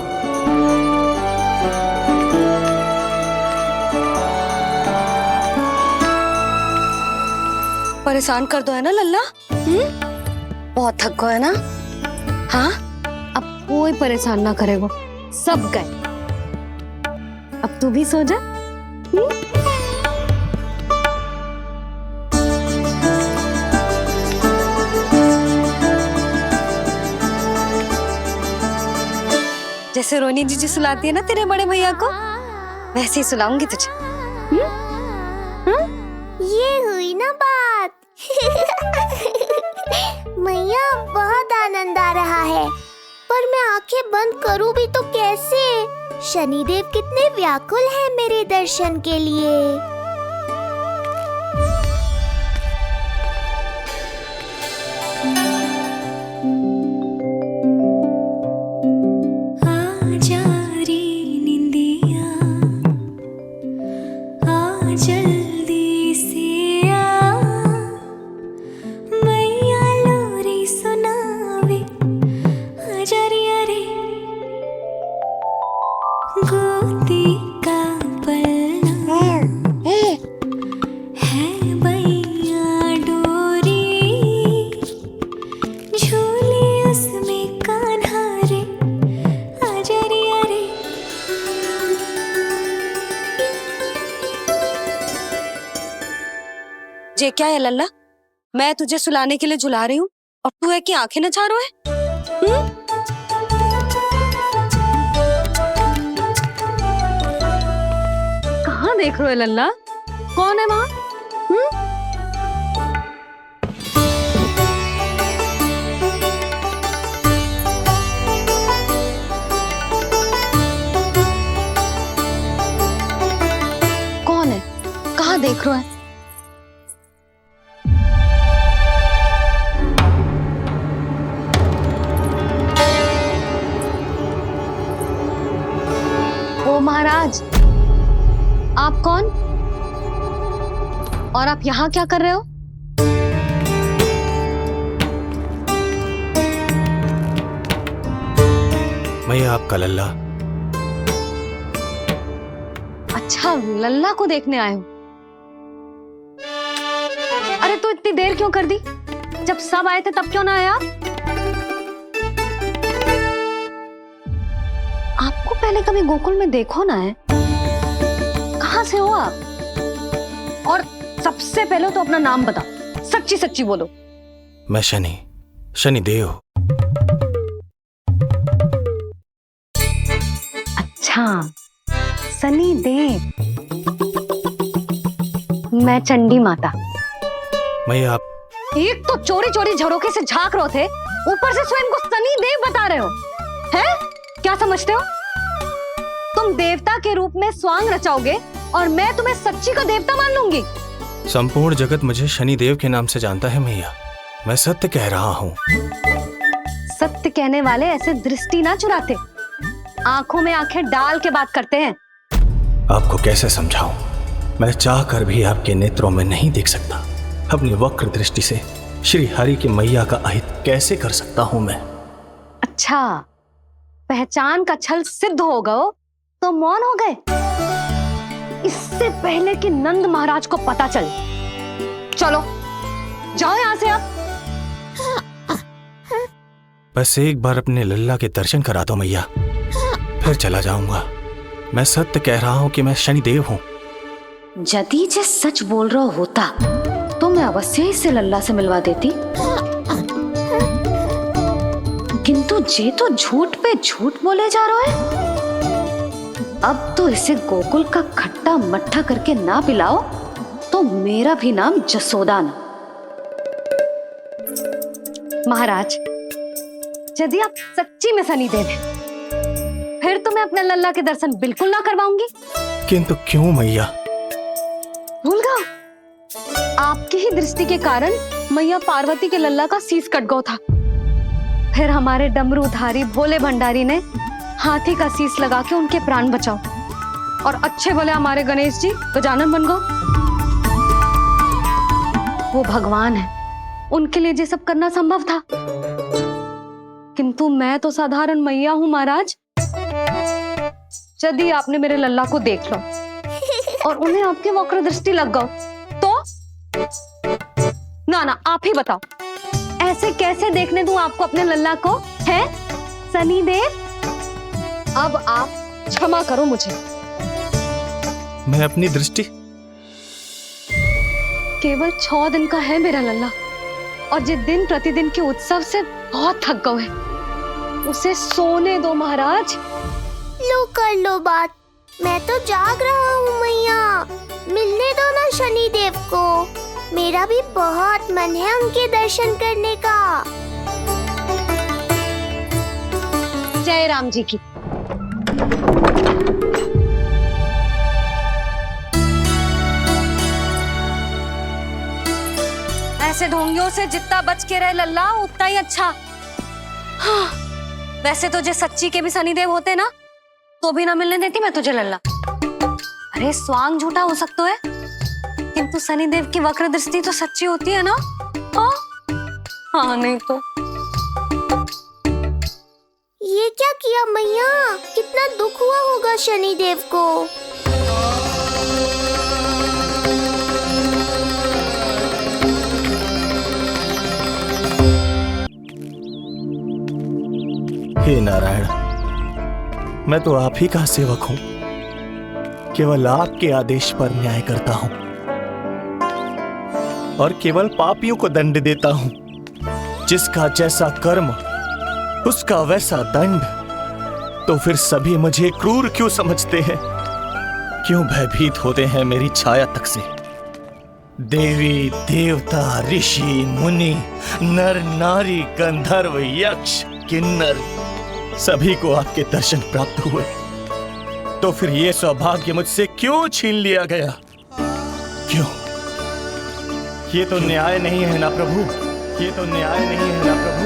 परेशान कर दो है ना लल्ला? बहुत थक गए ना? हाँ, अब कोई परेशान ना करेगा, सब गए। अब तू भी सो जा। जैसे रोनी जीजी सुलाती है ना तेरे बड़े भैया को, वैसे ही सुलाऊंगी तुझे। ये हुई ना बात। मैया, बहुत आनंद आ रहा है, पर मैं आंखें बंद करूं भी तो कैसे? शनिदेव कितने व्याकुल हैं मेरे दर्शन के लिए। जे क्या है लल्ला, मैं तुझे सुलाने के लिए झुला रही हूँ और तू है कि आंखें नचा रहा है। कहाँ देख रहे हो लल्ला? कौन है वहाँ? कौन है? कहाँ देख रहे हो? ओ महाराज, आप कौन और आप यहाँ क्या कर रहे हो? मैं आपका लल्ला। अच्छा, लल्ला को देखने आए हो। अरे तो इतनी देर क्यों कर दी? जब सब आए थे तब क्यों ना आया? आपको पहले कभी गोकुल में देखो ना है? कहाँ से हो आप? और सबसे पहले तो अपना नाम बताओ, सच्ची सच्ची बोलो। मैं शनिदेव। अच्छा, सनी देव। मैं चंडी माता। मैं आप एक तो चोरी चोरी झरोखे से झांक रहे थे, ऊपर से स्वयं को सनी देव बता रहे हो, हैं? क्या समझते हो? तुम देवता के रूप में स्वांग रचाओगे और मैं तुम्हें सच्ची का देवता मान लूंगी? संपूर्ण जगत मुझे शनिदेव के नाम से जानता है मैया। मैं सत्य कह रहा हूँ। सत्य कहने वाले ऐसे दृष्टि ना चुराते, आंखों में आंखें डाल के बात करते हैं। आपको कैसे समझाऊं? मैं चाह कर भी आपके नेत्रों में नहीं देख सकता। अपनी वक्र दृष्टि से श्री हरि की मैया का अहित कैसे कर सकता हूं मैं? अच्छा, पहचान का छल सिद्ध हो गया तो मौन हो गए? इससे पहले कि नंद महाराज को पता चले। चलो जाओ यहां से अब। बस एक बार अपने लल्ला के दर्शन करा दो मैया, फिर चला जाऊंगा। मैं सत्य कह रहा हूं कि मैं शनिदेव हूं। यदि जे सच बोल रहा होता तो मैं अवश्य ही इसे लल्ला से मिलवा देती, किंतु जे तो झूठ पे झूठ बोले जा रहा है। अब तो इसे गोकुल का खट्टा मट्ठा करके ना पिलाओ तो मेरा भी नाम जसोदा ना। महाराज, यदि आप सच्ची में सनीदेव हैं, फिर तो मैं अपने लल्ला के दर्शन बिल्कुल ना करवाऊंगी। किंतु क्यों मैया? भूल गया? आपकी ही दृष्टि के कारण मैया पार्वती के लल्ला का शीश कट गया था। फिर हमारे डमरूधारी भोले भंडारी ने हाथी का शीश लगा के उनके प्राण बचाओ, और अच्छे भले हमारे गणेश जी गजानन बन गए। वो भगवान है, उनके लिए ये सब करना संभव था, किंतु मैं तो साधारण मैया हूं महाराज। यदि आपने मेरे लल्ला को देख लो और उन्हें आपकी वक्र दृष्टि लग गई तो ना आप ही बताओ, ऐसे कैसे देखने दूं आपको अपने लल्ला को? है सनीदेव, अब आप क्षमा करो मुझे। मैं अपनी दृष्टि केवल 6 दिन का है मेरा लल्ला, और ये दिन प्रतिदिन के उत्सव से बहुत थक गए हैं। उसे सोने दो महाराज। लो कर लो बात, मैं तो जाग रहा हूँ मैया। मिलने दो ना शनिदेव को, मेरा भी बहुत मन है उनके दर्शन करने का। जय राम जी की। ऐसे ढोंगियों से जितना बच के रहे लल्ला उतना ही अच्छा। हाँ, वैसे तो जे सच्ची के भी शनिदेव होते ना तो भी ना मिलने देती मैं तुझे लल्ला। अरे स्वांग झूठा हो सकता है, किंतु शनिदेव की वक्र दृष्टि तो सच्ची होती है ना? हाँ नहीं तो। ये क्या किया मैया? कितना दुख हुआ होगा शनिदेव को। हे नारायण, मैं तो आप ही का सेवक हूं, केवल आपके आदेश पर न्याय करता हूं। और केवल पापियों को दंड देता हूं। जिसका जैसा कर्म उसका वैसा दंड। तो फिर सभी मुझे क्रूर क्यों समझते हैं? क्यों भयभीत होते हैं मेरी छाया तक से? देवी देवता ऋषि मुनि नर नारी गंधर्व यक्ष किन्नर सभी को आपके दर्शन प्राप्त हुए। तो फिर ये सौभाग्य मुझसे क्यों छीन लिया गया? क्यों? ये तो न्याय नहीं है ना प्रभु, ये तो न्याय नहीं है ना प्रभु।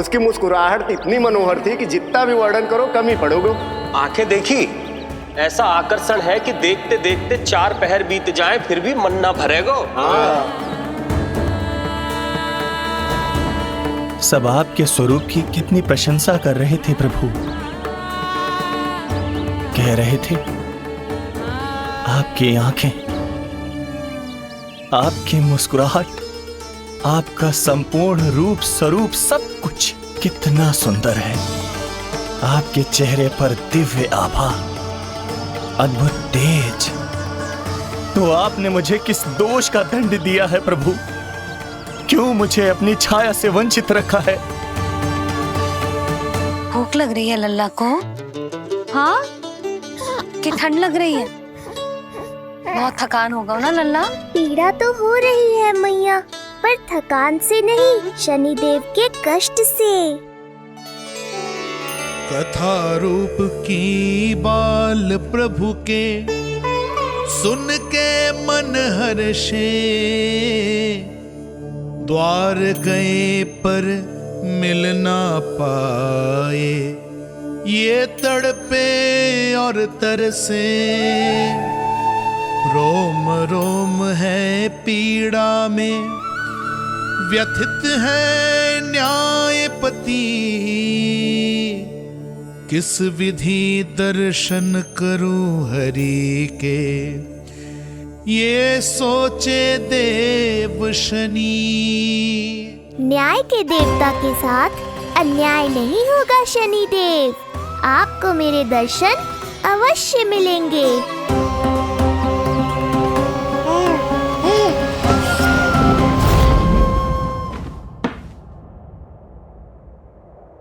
उसकी मुस्कुराहट इतनी मनोहर थी कि जितना भी वर्णन करो कम ही पड़ोगे। आंखें देखी, ऐसा आकर्षण है कि देखते देखते 4 पहर बीत जाएं फिर भी मन ना भरेगा। सब आपके स्वरूप की कितनी प्रशंसा कर रहे थे प्रभु। कह रहे थे आपकी आंखें, आपकी मुस्कुराहट, आपका संपूर्ण रूप स्वरूप सब कुछ कितना सुंदर है। आपके चेहरे पर दिव्य आभा, अद्भुत तेज। तो आपने मुझे किस दोष का दंड दिया है प्रभु? क्यों मुझे अपनी छाया से वंचित रखा है? भूख लग रही है लल्ला को? हाँ, कि ठंड लग रही है? बहुत थकान होगा ना लल्ला? पीड़ा तो हो रही है मैया, पर थकान से नहीं, शनिदेव के कष्ट से। कथा रूप की बाल प्रभु के सुन के मन हर्षे, द्वार गए पर मिल ना पाए, ये तड़पे और तरसे। रोम रोम है पीड़ा में, व्यथित है न्यायपति। किस विधि दर्शन करूं हरि के, ये सोचे देव शनि। न्याय के देवता के साथ अन्याय नहीं होगा शनिदेव। आपको मेरे दर्शन अवश्य मिलेंगे।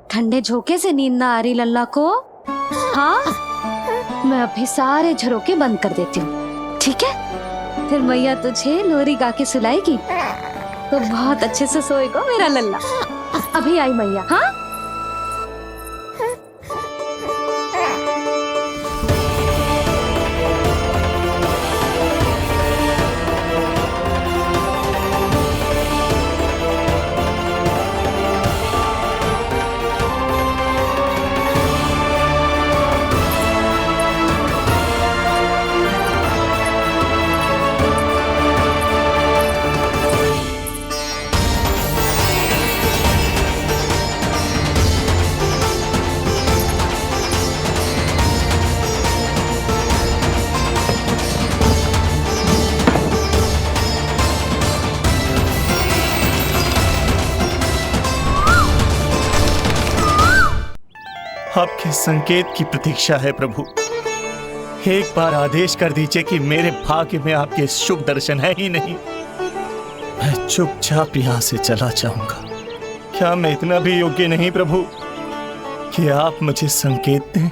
ठंडे झोंके से नींद ना आ रही लल्ला को? हाँ, मैं अभी सारे झरोके बंद कर देती हूँ, ठीक है? फिर मैया तुझे लोरी गा के सुलाएगी तो बहुत अच्छे से सोएगा मेरा लल्ला। अभी आई मैया। हाँ, आपके संकेत की प्रतीक्षा है प्रभु। एक बार आदेश कर दीजिए कि मेरे भाग्य में आपके शुभ दर्शन है ही नहीं। मैं चुपचाप यहां से चला जाऊंगा। क्या मैं इतना भी योग्य नहीं प्रभु कि आप मुझे संकेत दें?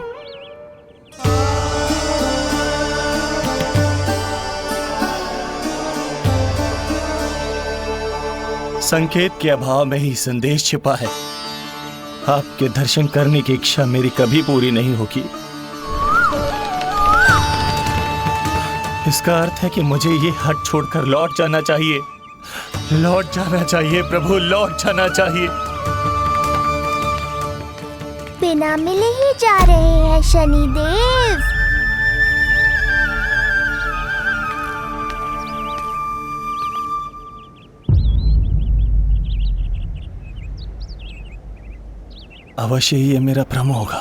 संकेत के अभाव में ही संदेश छिपा है। आपके दर्शन करने की इच्छा मेरी कभी पूरी नहीं होगी। इसका अर्थ है कि मुझे ये हट छोड़कर लौट जाना चाहिए। लौट जाना चाहिए प्रभु, लौट जाना चाहिए। बिना मिले ही जा रहे हैं शनिदेव। अवश्य ही ये मेरा भ्रम होगा।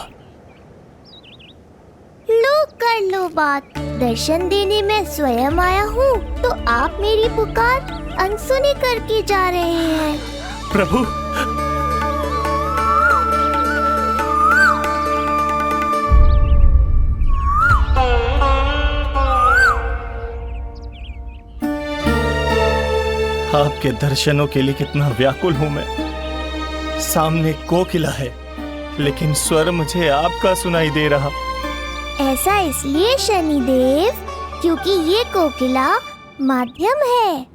लो कर लो बात। दर्शन देने मैं स्वयं आया हूँ तो आप मेरी पुकार अनसुनी करके जा रहे हैं। प्रभु, आपके दर्शनों के लिए कितना व्याकुल हूं मैं। सामने कोकिला है, लेकिन स्वर मुझे आपका सुनाई दे रहा। ऐसा इसलिए शनिदेव क्योंकि ये कोकिला माध्यम है,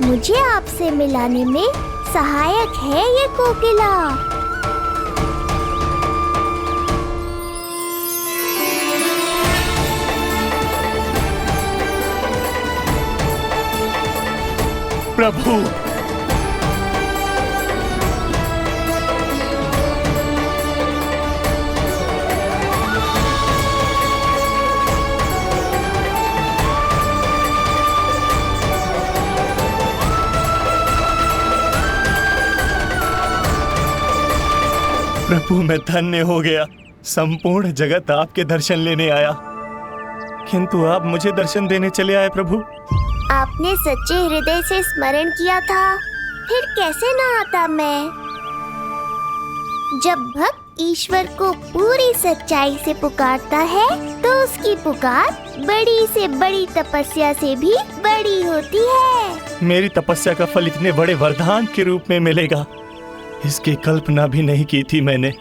मुझे आपसे मिलाने में सहायक है ये कोकिला। प्रभु, प्रभु मैं धन्य हो गया। संपूर्ण जगत आपके दर्शन लेने आया, किंतु आप मुझे दर्शन देने चले आए प्रभु। आपने सच्चे हृदय से स्मरण किया था, फिर कैसे ना आता मैं। जब भक्त ईश्वर को पूरी सच्चाई से पुकारता है तो उसकी पुकार बड़ी से बड़ी तपस्या से भी बड़ी होती है। मेरी तपस्या का फल इतने बड़े वरदान के रूप में मिलेगा, इसकी कल्पना भी नहीं की थी मैंने।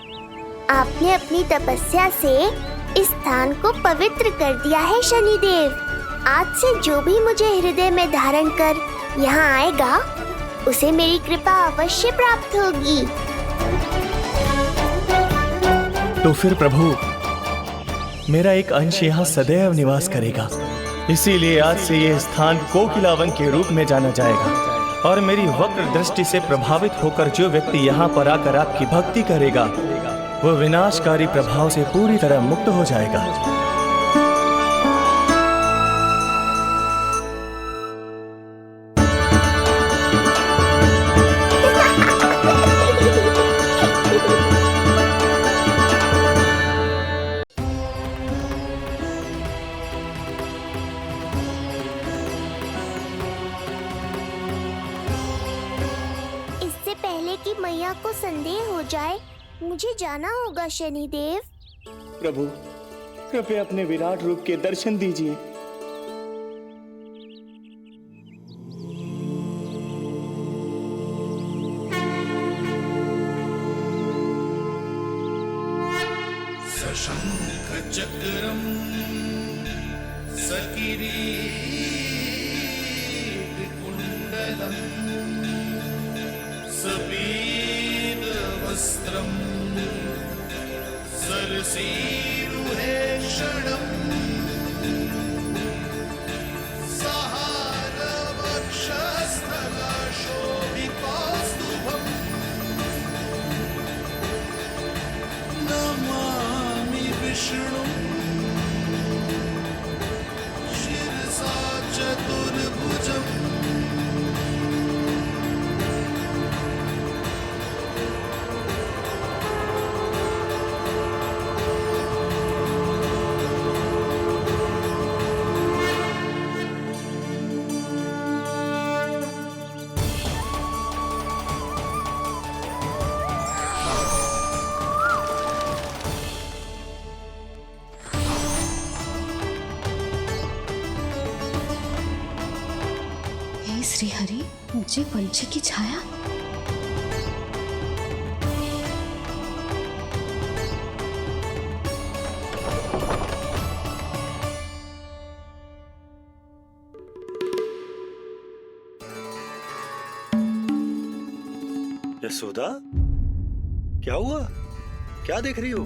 आपने अपनी तपस्या से इस स्थान को पवित्र कर दिया है शनिदेव। आज से जो भी मुझे हृदय में धारण कर यहाँ आएगा, उसे मेरी कृपा अवश्य प्राप्त होगी। तो फिर प्रभु, मेरा एक अंश यहाँ सदैव निवास करेगा। इसीलिए आज से ये स्थान कोकिलावन के रूप में जाना जाएगा, और मेरी वक्र दृष्टि से प्रभावित होकर जो व्यक्ति यहाँ पर आकर आपकी भक्ति करेगा, वो विनाशकारी प्रभाव से पूरी तरह मुक्त हो जाएगा। कि मैया को संदेह हो जाए, मुझे जाना होगा शनिदेव। प्रभु, कृपया अपने विराट रूप के दर्शन दीजिए। सशंख चक्रम सकिरीट कुंडलम सबीद वस्त्रम सरसीरुहे क्षणम सहार वक्षस्थल शोभितौस्तुभम नमामि विष्णुं शिरसा चतुर्भुजम्। श्री हरि, मुझे पंछी की छाया। यशोदा, क्या हुआ? क्या देख रही हो?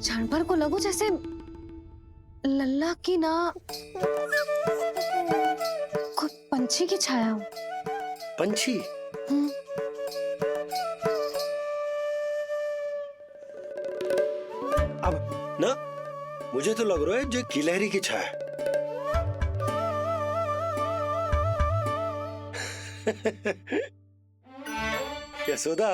क्षण भर को लगो जैसे लल्ला की ना खुद पंछी की छाया हो। पंछी? अब ना मुझे तो लग रहा है जो गिलहरी की छाया। यशोदा,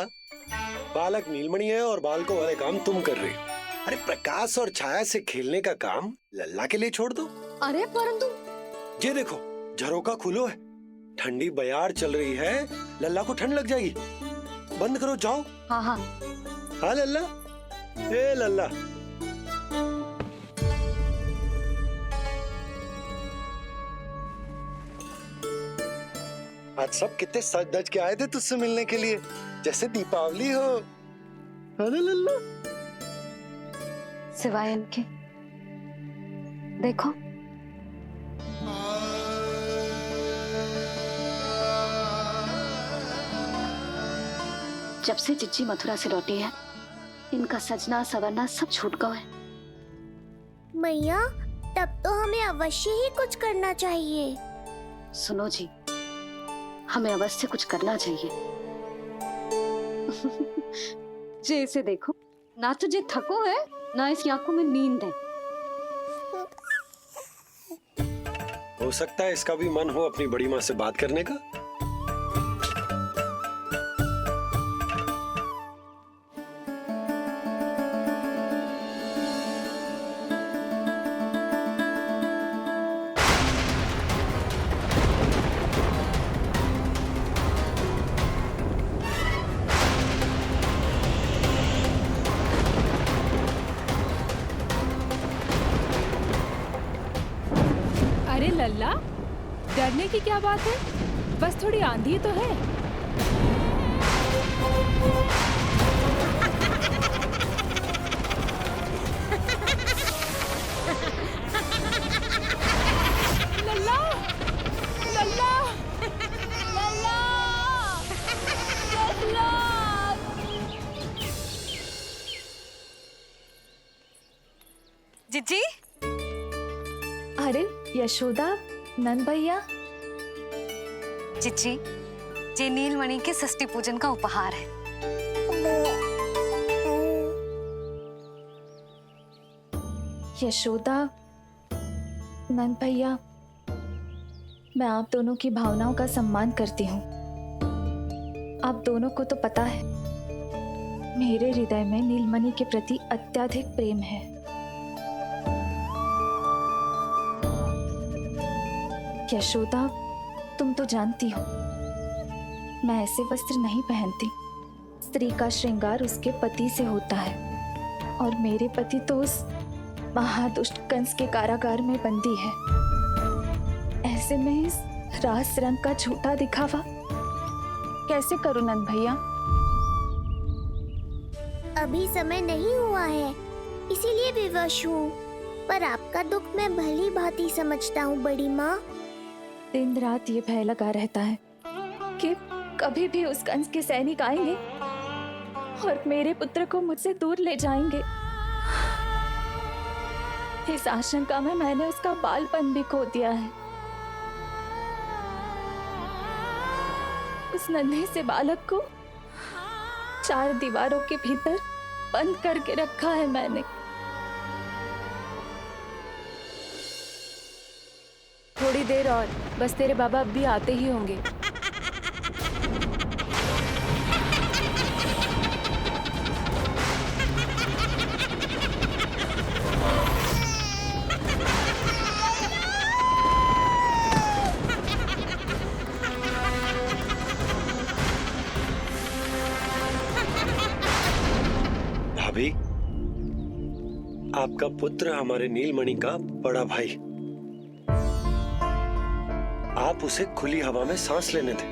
बालक नीलमणि है और बालकों वाले काम तुम कर रही हो। अरे प्रकाश और छाया से खेलने का काम लल्ला के लिए छोड़ दो। अरे परंतु ये देखो, झरोका खुलो है, ठंडी बयार चल रही है, लल्ला को ठंड लग जाएगी। बंद करो, जाओ। हाँ हाँ हाँ लल्ला, ए लल्ला। आज सब कितने सज धज के आए थे तुझसे मिलने के लिए, जैसे दीपावली हो। अरे लल्ला। सिवाय इनके देखो, जब से जिज्जी मथुरा से लौटी है, इनका सजना सवरना सब छूट गया है। मैया, तब तो हमें अवश्य ही कुछ करना चाहिए। सुनो जी, हमें अवश्य कुछ करना चाहिए। जे इसे देखो, ना तो जे थको है, ना इसकी आंखों में नींद है। हो सकता है इसका भी मन हो अपनी बड़ी माँ से बात करने का। अरे लल्ला, डरने की क्या बात है? बस थोड़ी आंधी तो है। लल्ला, लल्ला, लल्ला, लल्ला। जिज्जी, अरे यशोदा, नंद भैया। जिज्जी, ये नीलमणि के षष्ठी पूजन का उपहार है। यशोदा, नंद भैया, मैं आप दोनों की भावनाओं का सम्मान करती हूँ। आप दोनों को तो पता है, मेरे हृदय में नीलमणि के प्रति अत्यधिक प्रेम है। यशोदा, तुम तो जानती हो, मैं ऐसे वस्त्र नहीं पहनती। स्त्री का श्रृंगार उसके पति से होता है, और मेरे पति तो उस महादुष्ट कंस के कारागार में बंदी है। ऐसे में इस रास रंग का झूठा दिखावा कैसे करूं नंद भैया? अभी समय नहीं हुआ है, इसीलिए विवश हूँ। पर आपका दुख मैं भली भांति समझता हूँ बड़ी माँ। दिन रात ये भय लगा रहता है कि कभी भी उस कंस के सैनिक आएंगे और मेरे पुत्र को मुझसे दूर ले जाएंगे। इस आशंका में मैंने उसका बालपन भी खो दिया है। उस नन्हे से बालक को 4 दीवारों के भीतर बंद करके रखा है मैंने। थोड़ी देर और, बस तेरे बाबा अब भी आते ही होंगे। भाभी, आपका पुत्र हमारे नीलमणि का बड़ा भाई। आप उसे खुली हवा में सांस लेने दें।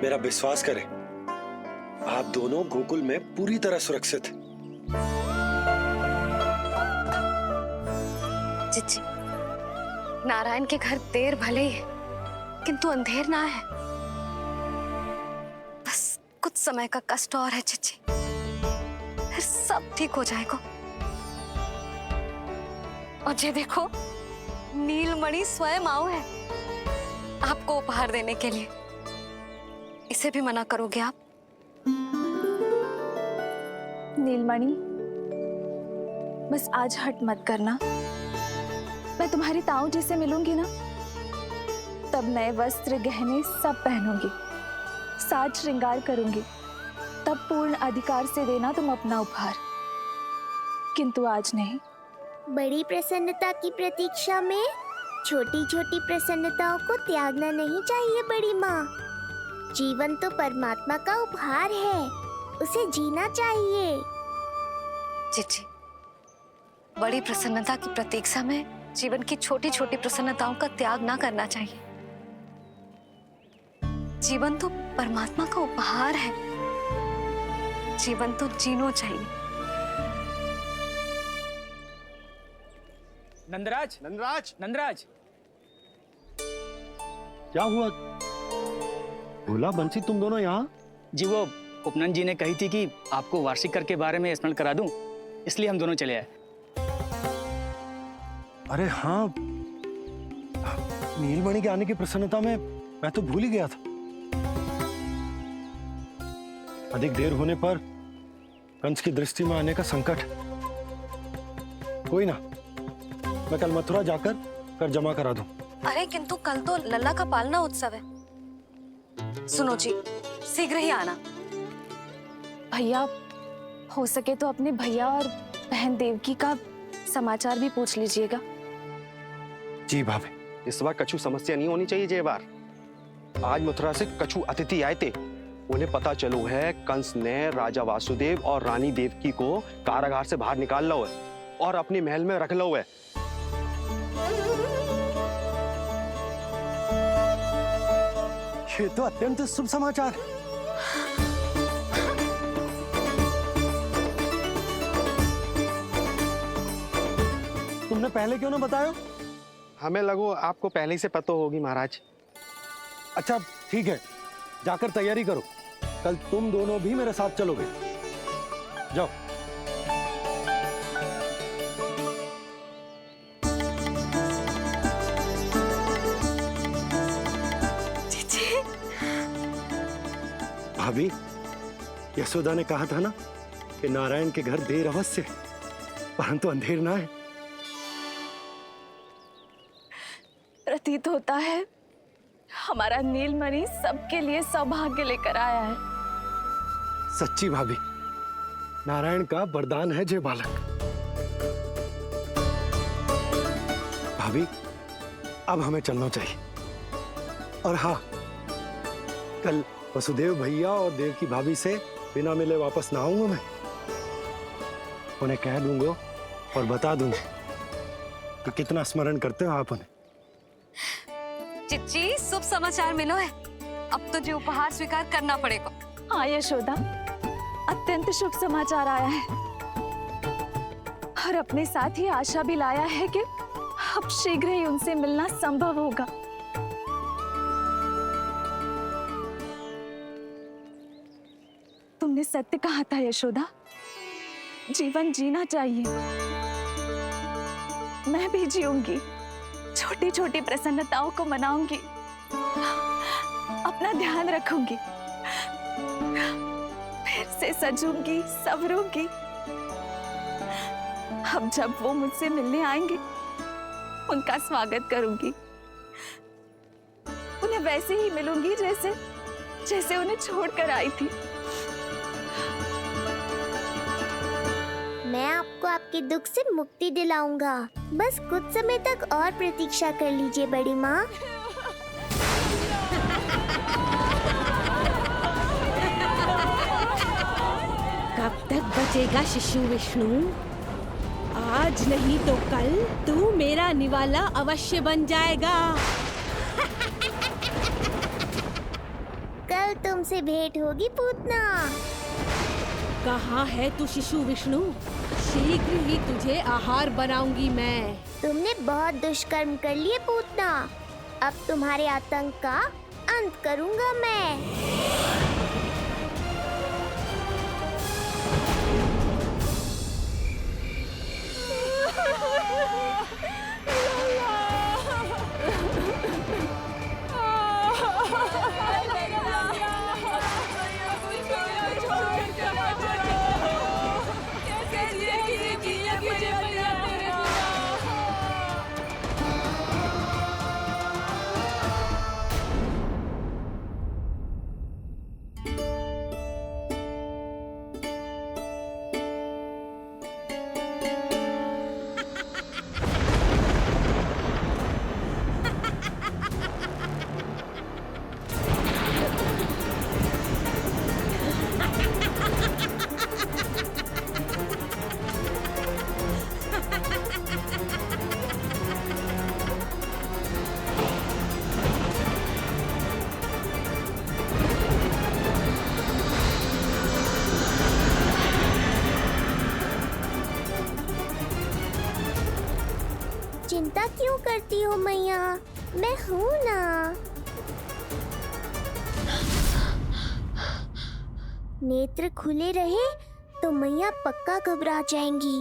मेरा विश्वास करें, आप दोनों गोकुल में पूरी तरह सुरक्षित हैं। जिज्जी, नारायण के घर देर भले ही है, किंतु अंधेर ना है। बस कुछ समय का कष्ट और है जिज्जी, फिर सब ठीक हो जाएगा। और ये देखो, नीलमणि स्वयं आओ है आपको उपहार देने के लिए। इसे भी मना करोगे आप? नीलमणि, बस आज हट मत करना। मैं तुम्हारी ताऊ जी से मिलूंगी ना, तब नए वस्त्र गहने सब पहनूंगी, साज श्रृंगार करूंगी। तब पूर्ण अधिकार से देना तुम अपना उपहार, किंतु आज नहीं। बड़ी प्रसन्नता की प्रतीक्षा में छोटी छोटी प्रसन्नताओं को त्यागना नहीं चाहिए बड़ी माँ। जीवन तो परमात्मा का उपहार है, उसे जीना चाहिए। जिज्जी, बड़ी प्रसन्नता की प्रतीक्षा में जीवन की छोटी छोटी प्रसन्नताओं का त्याग ना करना चाहिए। जीवन तो परमात्मा का उपहार है, जीवन तो जीना चाहिए। नंदराज, नंदराज, नंदराज, क्या हुआ? भोला बंसी, तुम दोनों यहाँ? जी वो उपनंद जी ने कही थी कि आपको वार्षिक कर के बारे में स्मरण करा दूं, इसलिए हम दोनों चले आए। अरे हाँ, नीलमणि के आने की प्रसन्नता में मैं तो भूल ही गया था। अधिक देर होने पर कंस की दृष्टि में आने का संकट। कोई ना, मैं कल मथुरा जाकर कर जमा करा दूं। अरे किंतु कल तो लल्ला का पालना उत्सव है। सुनो जी, शीघ्र ही आना। भैया, हो सके तो अपने भैया और बहन देवकी का समाचार भी पूछ लीजिएगा। जी भाभी। इस बार कछु समस्या नहीं होनी चाहिए। ये बार आज मथुरा से कछु अतिथि आए थे, उन्हें पता चलो है कंस ने राजा वासुदेव और रानी देवकी को कारागार से बाहर निकाल लो है और अपने महल में रख लो है। ये तो अत्यंत शुभ समाचार। तुमने पहले क्यों ना बताया? हमें लगो आपको पहले ही से पता होगी महाराज। अच्छा ठीक है, जाकर तैयारी करो, कल तुम दोनों भी मेरे साथ चलोगे। जाओ। भाभी, यशोदा ने कहा था ना कि नारायण के घर देर अवश्य परंतु अंधेर ना है। प्रतीत होता है हमारा नीलमणि सबके लिए सौभाग्य लेकर आया है। सच्ची भाभी, नारायण का वरदान है जय बालक। भाभी, अब हमें चलना चाहिए। और हाँ, कल वसुदेव भैया और देवकी भाभी से बिना मिले वापस ना आऊंगा। मैं उन्हें कह दूंगा और बता दूंगा कि कितना स्मरण करते हो आप उन्हें। चिच्ची, शुभ समाचार मिलो है। अब तो जो उपहार स्वीकार करना पड़ेगा। हाँ यशोदा, अत्यंत शुभ समाचार आया है और अपने साथ ही आशा भी लाया है कि अब शीघ्र ही उनसे मिलना संभव होगा। तुमने सत्य कहा था यशोदा, जीवन जीना चाहिए। मैं भी जीऊंगी, छोटी छोटी प्रसन्नताओं को मनाऊंगी, अपना ध्यान रखूंगी, फिर से सजूंगी, संवरूंगी। अब जब वो मुझसे मिलने आएंगे, उनका स्वागत करूंगी। उन्हें वैसे ही मिलूंगी जैसे उन्हें छोड़कर आई थी। मैं आपको आपके दुख से मुक्ति दिलाऊंगा। बस कुछ समय तक और प्रतीक्षा कर लीजिए बड़ी माँ। कब तक बचेगा शिशु विष्णु? आज नहीं तो कल तू मेरा निवाला अवश्य बन जाएगा। कल तुमसे भेंट होगी पूतना। कहाँ है तू शिशु विष्णु? शीघ्र ही तुझे आहार बनाऊंगी मैं। तुमने बहुत दुष्कर्म कर लिए पूतना, अब तुम्हारे आतंक का अंत करूंगा मैं। चिंता क्यों करती हो मैया, मैं हूँ ना। नेत्र खुले रहे तो मैया पक्का घबरा जाएंगी।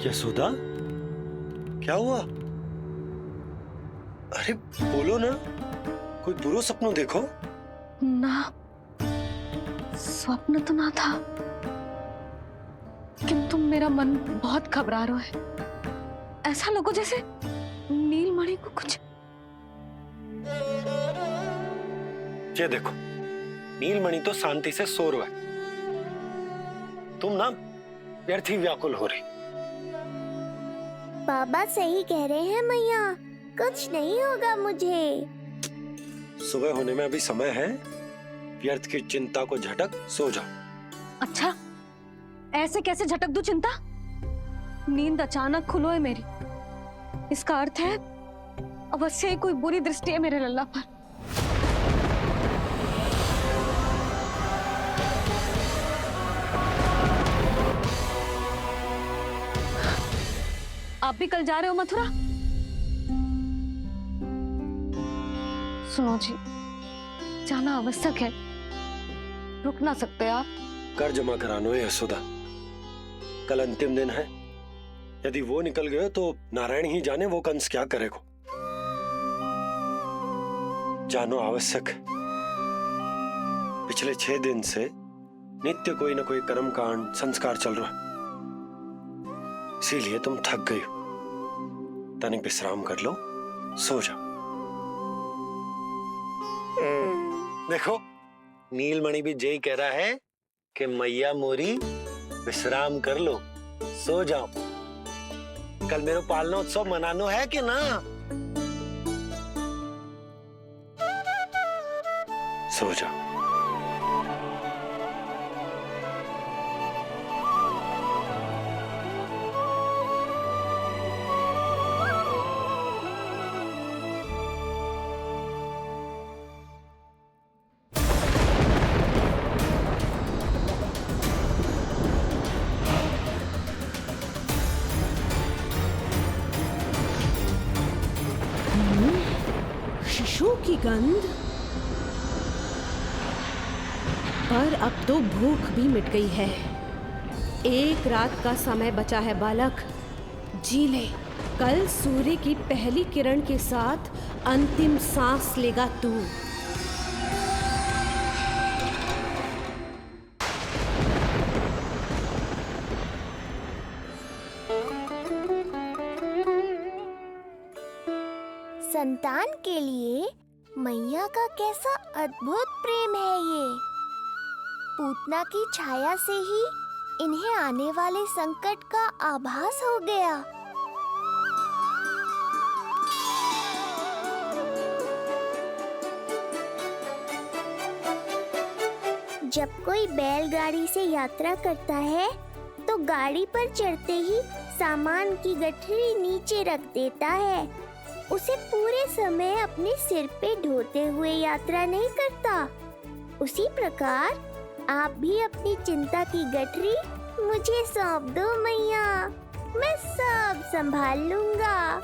यशोदा, क्या हुआ? अरे बोलो ना, कोई बुरा सपना देखो। ना, स्वप्न तो ना था, किंतु मेरा मन बहुत घबरा रहा है। ऐसा लगो जैसे नीलमणि को कुछ। ये देखो, नीलमणि तो शांति से सो रहा है, तुम ना व्यर्थ ही व्याकुल हो रही। बाबा सही कह रहे हैं मैया, कुछ नहीं होगा मुझे। सुबह होने में अभी समय है, व्यर्थ की चिंता को झटक सो जाओ। अच्छा, ऐसे कैसे झटक दूं चिंता? नींद अचानक खुलो है मेरी, इसका अर्थ है अवश्य ही कोई बुरी दृष्टि है मेरे लल्ला पर। आप भी कल जा रहे हो मथुरा? सुनो जी, जाना आवश्यक है, रुक ना सकते आप। कर जमा करानो है यशोदा, कल अंतिम दिन है। यदि वो निकल गए तो नारायण ही जाने वो कंस क्या करेगा। जानो आवश्यक। पिछले 6 दिन से नित्य कोई ना कोई कर्मकांड संस्कार चल रहा है, इसीलिए तुम थक गई हो। तनिक विश्राम कर लो, सो जाओ। देखो, नीलमणि भी जय कह रहा है कि मैया मोरी विश्राम कर लो, सो जाओ। कल मेरा पालना उत्सव मनानो है कि ना? सो जाओ। शिशु की गंध। पर अब तो भूख भी मिट गई है। एक रात का समय बचा है बालक, जी ले। कल सूर्य की पहली किरण के साथ अंतिम सांस लेगा तू। संतान के लिए मैया का कैसा अद्भुत प्रेम है ये। पूतना की छाया से ही इन्हें आने वाले संकट का आभास हो गया। जब कोई बैलगाड़ी से यात्रा करता है तो गाड़ी पर चढ़ते ही सामान की गठरी नीचे रख देता है, उसे पूरे समय अपने सिर पे ढोते हुए यात्रा नहीं करता। उसी प्रकार आप भी अपनी चिंता की गठरी मुझे सौंप दो मैया, मैं सब संभाल लूंगा।